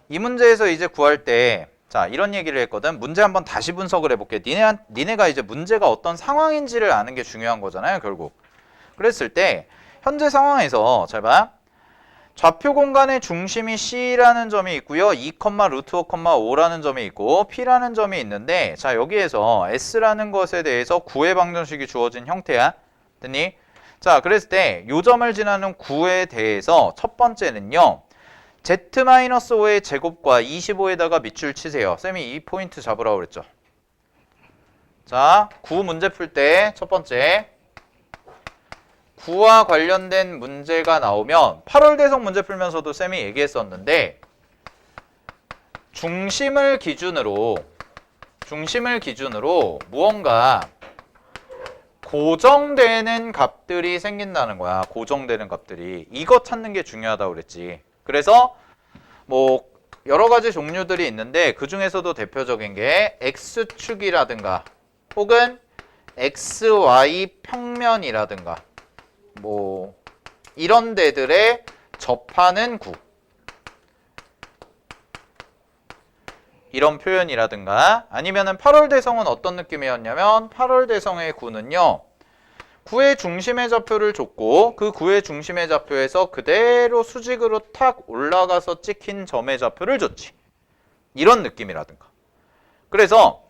이 문제에서 이제 구할 때 자, 이런 얘기를 했거든. 문제 한번 다시 분석을 해볼게. 니네가 이제 문제가 어떤 상황인지를 아는 게 중요한 거잖아요, 결국. 그랬을 때 현재 상황에서 잘 봐. 좌표 공간의 중심이 C라는 점이 있고요. 2, 루트 5, 5라는 점이 있고 P라는 점이 있는데 자, 여기에서 S라는 것에 대해서 구의 방정식이 주어진 형태야. 됐니? 자, 그랬을 때 요 점을 지나는 구에 대해서 첫 번째는요. Z-5의 제곱과 25에다가 밑줄 치세요. 쌤이 이 포인트 잡으라고 그랬죠. 자, 9 문제 풀 때 첫 번째 9와 관련된 문제가 나오면 8월 대성 문제 풀면서도 쌤이 얘기했었는데 중심을 기준으로 무언가 고정되는 값들이 생긴다는 거야. 고정되는 값들이. 이거 찾는 게 중요하다고 그랬지. 그래서 뭐 여러 가지 종류들이 있는데 그 중에서도 대표적인 게 X축이라든가 혹은 XY 평면이라든가 뭐 이런 데들에 접하는 구 이런 표현이라든가 아니면은 8월 대성은 어떤 느낌이었냐면 8월 대성의 구는요. 구의 중심의 좌표를 줬고 그 구의 중심의 좌표에서 그대로 수직으로 탁 올라가서 찍힌 점의 좌표를 줬지. 이런 느낌이라든가. 그래서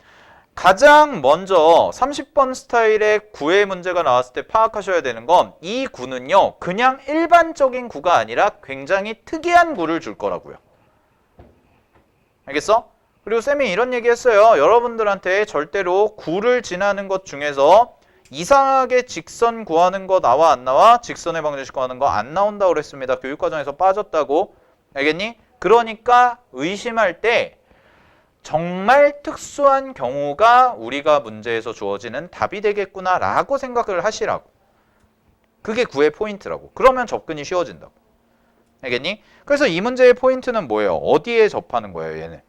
가장 먼저 30번 스타일의 구의 문제가 나왔을 때 파악하셔야 되는 건 이 구는요. 그냥 일반적인 구가 아니라 굉장히 특이한 구를 줄 거라고요. 알겠어? 그리고 쌤이 이런 얘기 했어요. 여러분들한테 절대로 구를 지나는 것 중에서 이상하게 직선 구하는 거 나와 안 나와? 직선의 방정식 구하는 거 안 나온다고 그랬습니다. 교육과정에서 빠졌다고. 알겠니? 그러니까 의심할 때 정말 특수한 경우가 우리가 문제에서 주어지는 답이 되겠구나 라고 생각을 하시라고. 그게 구의 포인트라고. 그러면 접근이 쉬워진다고. 알겠니? 그래서 이 문제의 포인트는 뭐예요? 어디에 접하는 거예요, 얘는?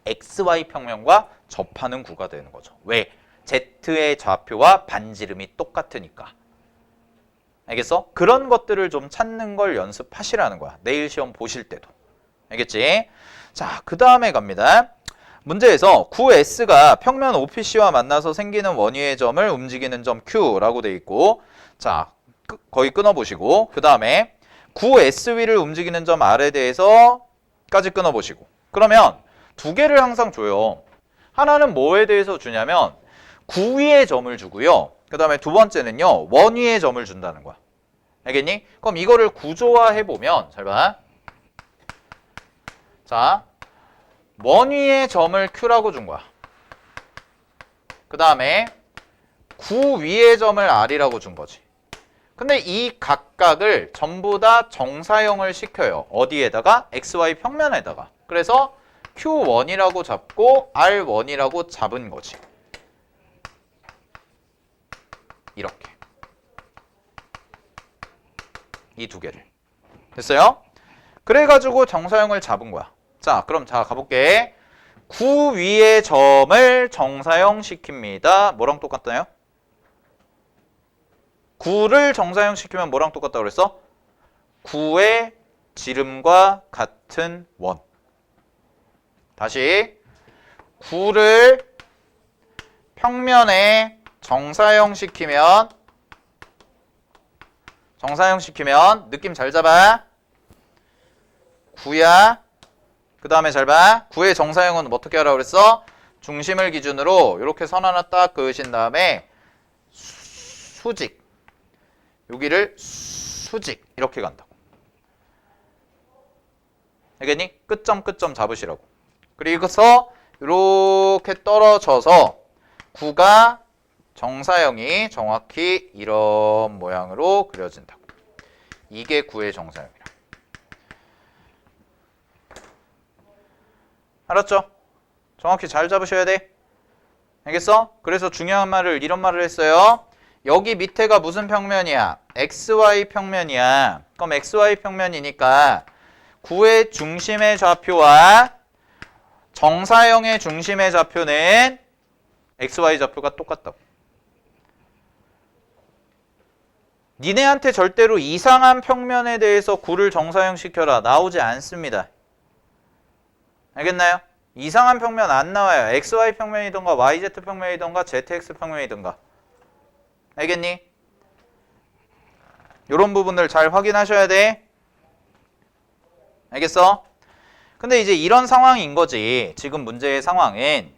XY 평면과 접하는 구가 되는 거죠. 왜? Z의 좌표와 반지름이 똑같으니까. 알겠어? 그런 것들을 좀 찾는 걸 연습하시라는 거야. 내일 시험 보실 때도. 알겠지? 자, 그 다음에 갑니다. 문제에서 9S가 평면 OPC와 만나서 생기는 원위의 점을 움직이는 점 Q라고 돼 있고 자, 거의 끊어보시고 그 다음에 9S 위를 움직이는 점 R에 대해서까지 끊어보시고 그러면 두 개를 항상 줘요. 하나는 뭐에 대해서 주냐면 9 위의 점을 주고요. 그 다음에 두 번째는요. 원위의 점을 준다는 거야. 알겠니? 그럼 이거를 구조화해보면 잘 봐. 자, 원위의 점을 Q라고 준 거야. 그 다음에 9 위의 점을 R이라고 준 거지. 근데 이 각각을 전부 다 정사형을 시켜요. 어디에다가? XY 평면에다가. 그래서 Q1이라고 잡고 R1이라고 잡은 거지. 이렇게. 이 두 개를. 됐어요? 그래가지고 정사형을 잡은 거야. 자, 그럼 자 가볼게. 9 위의 점을 정사형 시킵니다. 뭐랑 똑같나요? 9를 정사형 시키면 뭐랑 똑같다고 그랬어? 9의 지름과 같은 원. 다시 9를 평면에 정사형 시키면 느낌 잘 잡아. 9야. 그 다음에 잘 봐. 9의 정사형은 어떻게 하라고 그랬어? 중심을 기준으로 이렇게 선 하나 딱 그으신 다음에 수직. 여기를 수직 이렇게 간다고. 알겠니? 끝점 잡으시라고. 그리고서 이렇게 떨어져서 9가 정사형이 정확히 이런 모양으로 그려진다고. 이게 9의 정사형이라. 알았죠? 정확히 잘 잡으셔야 돼. 알겠어? 그래서 중요한 말을 이런 말을 했어요. 여기 밑에가 무슨 평면이야? XY 평면이야. 그럼 XY 평면이니까 9의 중심의 좌표와 정사형의 중심의 좌표는 XY 좌표가 똑같다고. 니네한테 절대로 이상한 평면에 대해서 9를 정사형 시켜라. 나오지 않습니다. 알겠나요? 이상한 평면 안 나와요. XY 평면이던가 YZ 평면이던가 ZX 평면이던가. 알겠니? 이런 부분들 잘 확인하셔야 돼. 알겠어? 근데 이제 이런 상황인 거지. 지금 문제의 상황은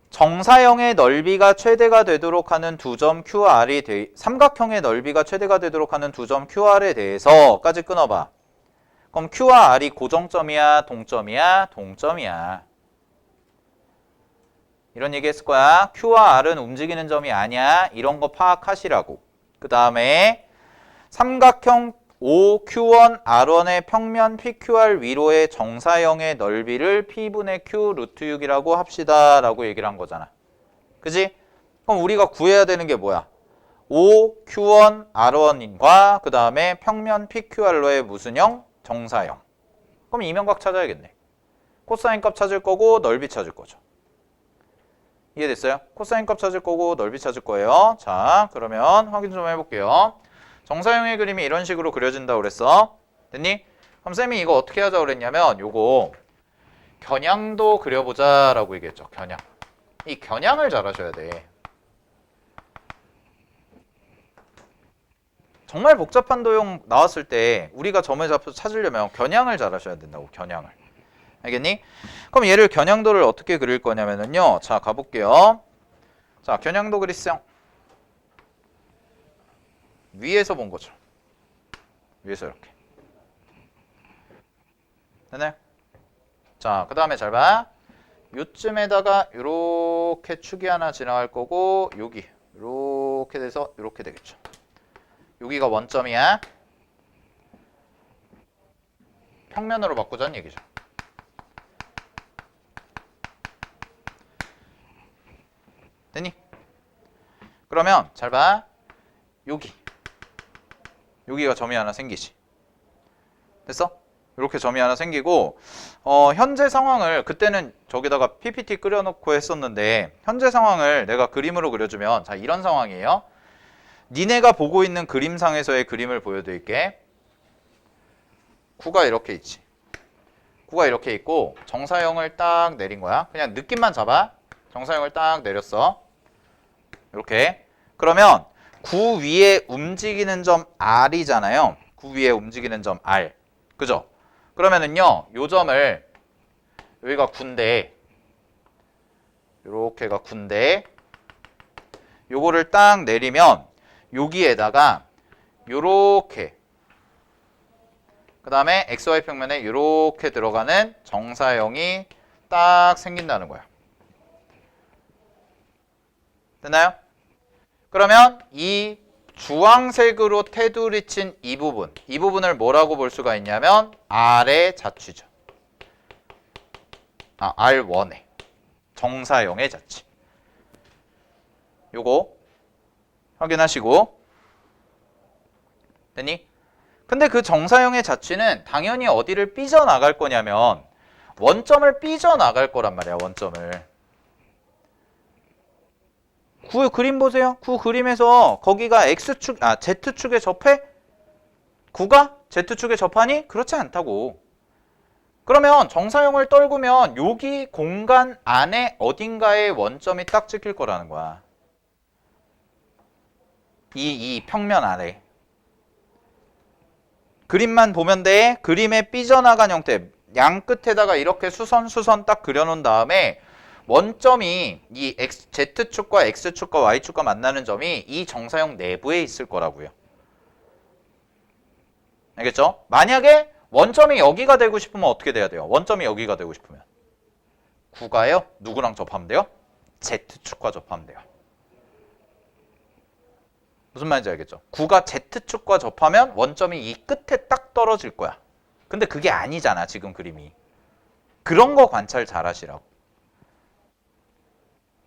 정사형의 넓이가 최대가 되도록 하는 두 점 QR이 삼각형의 넓이가 최대가 되도록 하는 두 점 QR에 대해서까지 끊어봐. 그럼 Q와 R이 고정점이야, 동점이야? 동점이야. 이런 얘기 했을 거야. Q와 R은 움직이는 점이 아니야. 이런 거 파악하시라고. 그 다음에 삼각형 OQ1, R1의 평면 PQR 위로의 정사형의 넓이를 P분의 Q 루트 6이라고 합시다. 라고 얘기를 한 거잖아. 그지? 그럼 우리가 구해야 되는 게 뭐야? OQ1, R1과 그 다음에 평면 PQR로의 무슨 형? 정사형. 그럼 이면각 찾아야겠네. 코사인 값 찾을 거고 넓이 찾을 거죠. 이해됐어요? 코사인 값 찾을 거고 넓이 찾을 거예요. 자, 그러면 확인 좀 해볼게요. 정사형의 그림이 이런 식으로 그려진다고 그랬어. 됐니? 그럼 쌤이 이거 어떻게 하자고 그랬냐면 요거 겨냥도 그려보자 라고 얘기했죠. 겨냥. 이 겨냥을 잘 하셔야 돼. 정말 복잡한 도형 나왔을 때 우리가 점을 잡아서 찾으려면 겨냥을 잘 하셔야 된다고. 겨냥을. 알겠니? 그럼 얘를 겨냥도를 어떻게 그릴 거냐면요. 자, 가볼게요. 자, 겨냥도 그리세요. 위에서 본 거죠. 위에서 이렇게. 되나요? 자, 그 다음에 잘 봐. 요쯤에다가 요렇게 축이 하나 지나갈 거고 여기 요렇게 돼서 요렇게 되겠죠. 여기가 원점이야. 평면으로 바꾸자는 얘기죠. 됐니? 그러면 잘 봐. 여기가 점이 하나 생기지. 됐어? 이렇게 점이 하나 생기고 현재 상황을 그때는 저기다가 PPT 끓여놓고 했었는데 현재 상황을 내가 그림으로 그려주면 자 이런 상황이에요. 니네가 보고 있는 그림상에서의 그림을 보여드릴게. 구가 이렇게 있지. 구가 이렇게 있고 정사형을 딱 내린 거야. 그냥 느낌만 잡아. 정사형을 딱 내렸어. 이렇게. 그러면 구 위에 움직이는 점 R이잖아요. 구 위에 움직이는 점 R. 그죠? 그러면은요. 요 점을 여기가 구인데 요렇게가 구인데 요거를 딱 내리면 여기에다가 요렇게 그 다음에 XY 평면에 요렇게 들어가는 정사형이 딱 생긴다는 거야. 됐나요? 그러면 이 주황색으로 테두리 친 이 부분을 뭐라고 볼 수가 있냐면 R의 자취죠. R1의 정사형의 자취. 요거 확인하시고 됐니? 근데 그 정사형의 자취는 당연히 어디를 삐져나갈 거냐면 원점을 삐져나갈 거란 말이야. 원점을. 구 그림 보세요. 구 그림에서 거기가 X축, Z축에 접해? 구가 Z축에 접하니? 그렇지 않다고. 그러면 정사형을 떨구면 여기 공간 안에 어딘가에 원점이 딱 찍힐 거라는 거야. 이 평면 아래. 그림만 보면 돼. 그림의 삐져나간 형태. 양 끝에다가 이렇게 수선 딱 그려놓은 다음에 원점이 이 Z축과 X축과 Y축과 만나는 점이 이 정사형 내부에 있을 거라고요. 알겠죠? 만약에 원점이 여기가 되고 싶으면 어떻게 돼야 돼요? 원점이 여기가 되고 싶으면 구가요? 누구랑 접하면 돼요? Z축과 접하면 돼요. 무슨 말인지 알겠죠? 구가 Z축과 접하면 원점이 이 끝에 딱 떨어질 거야. 근데 그게 아니잖아, 지금 그림이. 그런 거 관찰 잘 하시라고.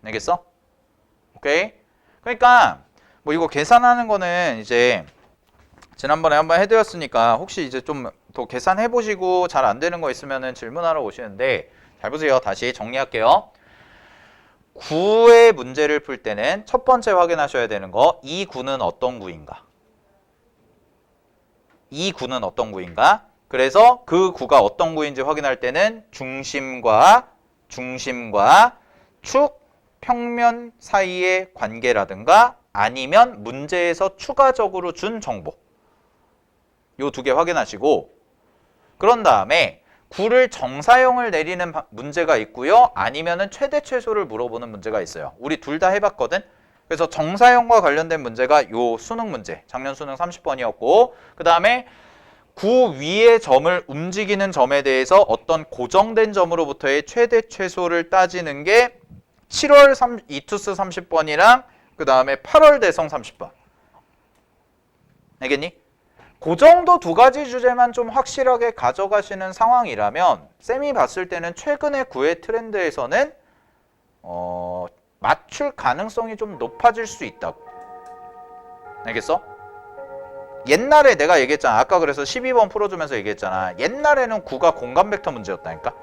알겠어? 오케이? 그러니까 뭐 이거 계산하는 거는 이제 지난번에 한번 해드렸으니까 혹시 이제 좀 더 계산해 보시고 잘 안 되는 거 있으면은 질문하러 오시는데 잘 보세요. 다시 정리할게요. 구의 문제를 풀 때는 첫 번째 확인하셔야 되는 거, 이 구는 어떤 구인가? 이 구는 어떤 구인가? 그래서 그 구가 어떤 구인지 확인할 때는 중심과 축, 평면 사이의 관계라든가 아니면 문제에서 추가적으로 준 정보 요 두 개 확인하시고 그런 다음에 구를 정사형을 내리는 문제가 있고요. 아니면은 최대 최소를 물어보는 문제가 있어요. 우리 둘 다 해봤거든. 그래서 정사형과 관련된 문제가 요 수능 문제, 작년 수능 30번이었고 그 다음에 구 위의 점을 움직이는 점에 대해서 어떤 고정된 점으로부터의 최대 최소를 따지는 게 7월 이투스 30번이랑 그 다음에 8월 대성 30번. 알겠니? 그 정도 두 가지 주제만 좀 확실하게 가져가시는 상황이라면 쌤이 봤을 때는 최근의 구의 트렌드에서는 맞출 가능성이 좀 높아질 수 있다고. 알겠어? 옛날에 내가 얘기했잖아. 아까 그래서 12번 풀어주면서 얘기했잖아. 옛날에는 구가 공간 벡터 문제였다니까.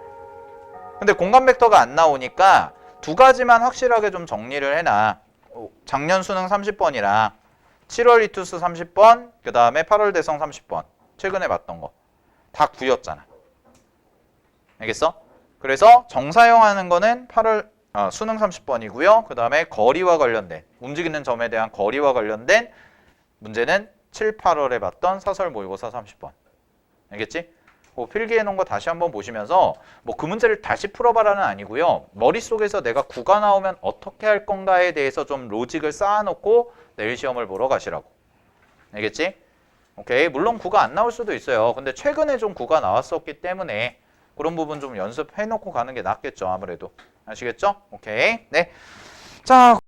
근데 공간 벡터가 안 나오니까 두 가지만 확실하게 좀 정리를 해놔. 작년 수능 30번이랑 7월 이투스 30번, 그 다음에 8월 대성 30번. 최근에 봤던 거. 다 구였잖아. 알겠어? 그래서 정사용하는 거는 수능 30번이고요. 그 다음에 거리와 관련된, 움직이는 점에 대한 거리와 관련된 문제는 7, 8월에 봤던 사설 모의고사 30번. 알겠지? 필기해 놓은 거 다시 한번 보시면서 뭐 그 문제를 다시 풀어봐라는 아니고요. 머릿속에서 내가 구가 나오면 어떻게 할 건가에 대해서 좀 로직을 쌓아놓고 내일 시험을 보러 가시라고. 알겠지? 오케이. 물론 구가 안 나올 수도 있어요. 근데 최근에 좀 구가 나왔었기 때문에 그런 부분 좀 연습해 놓고 가는 게 낫겠죠. 아무래도. 아시겠죠? 오케이. 네. 자.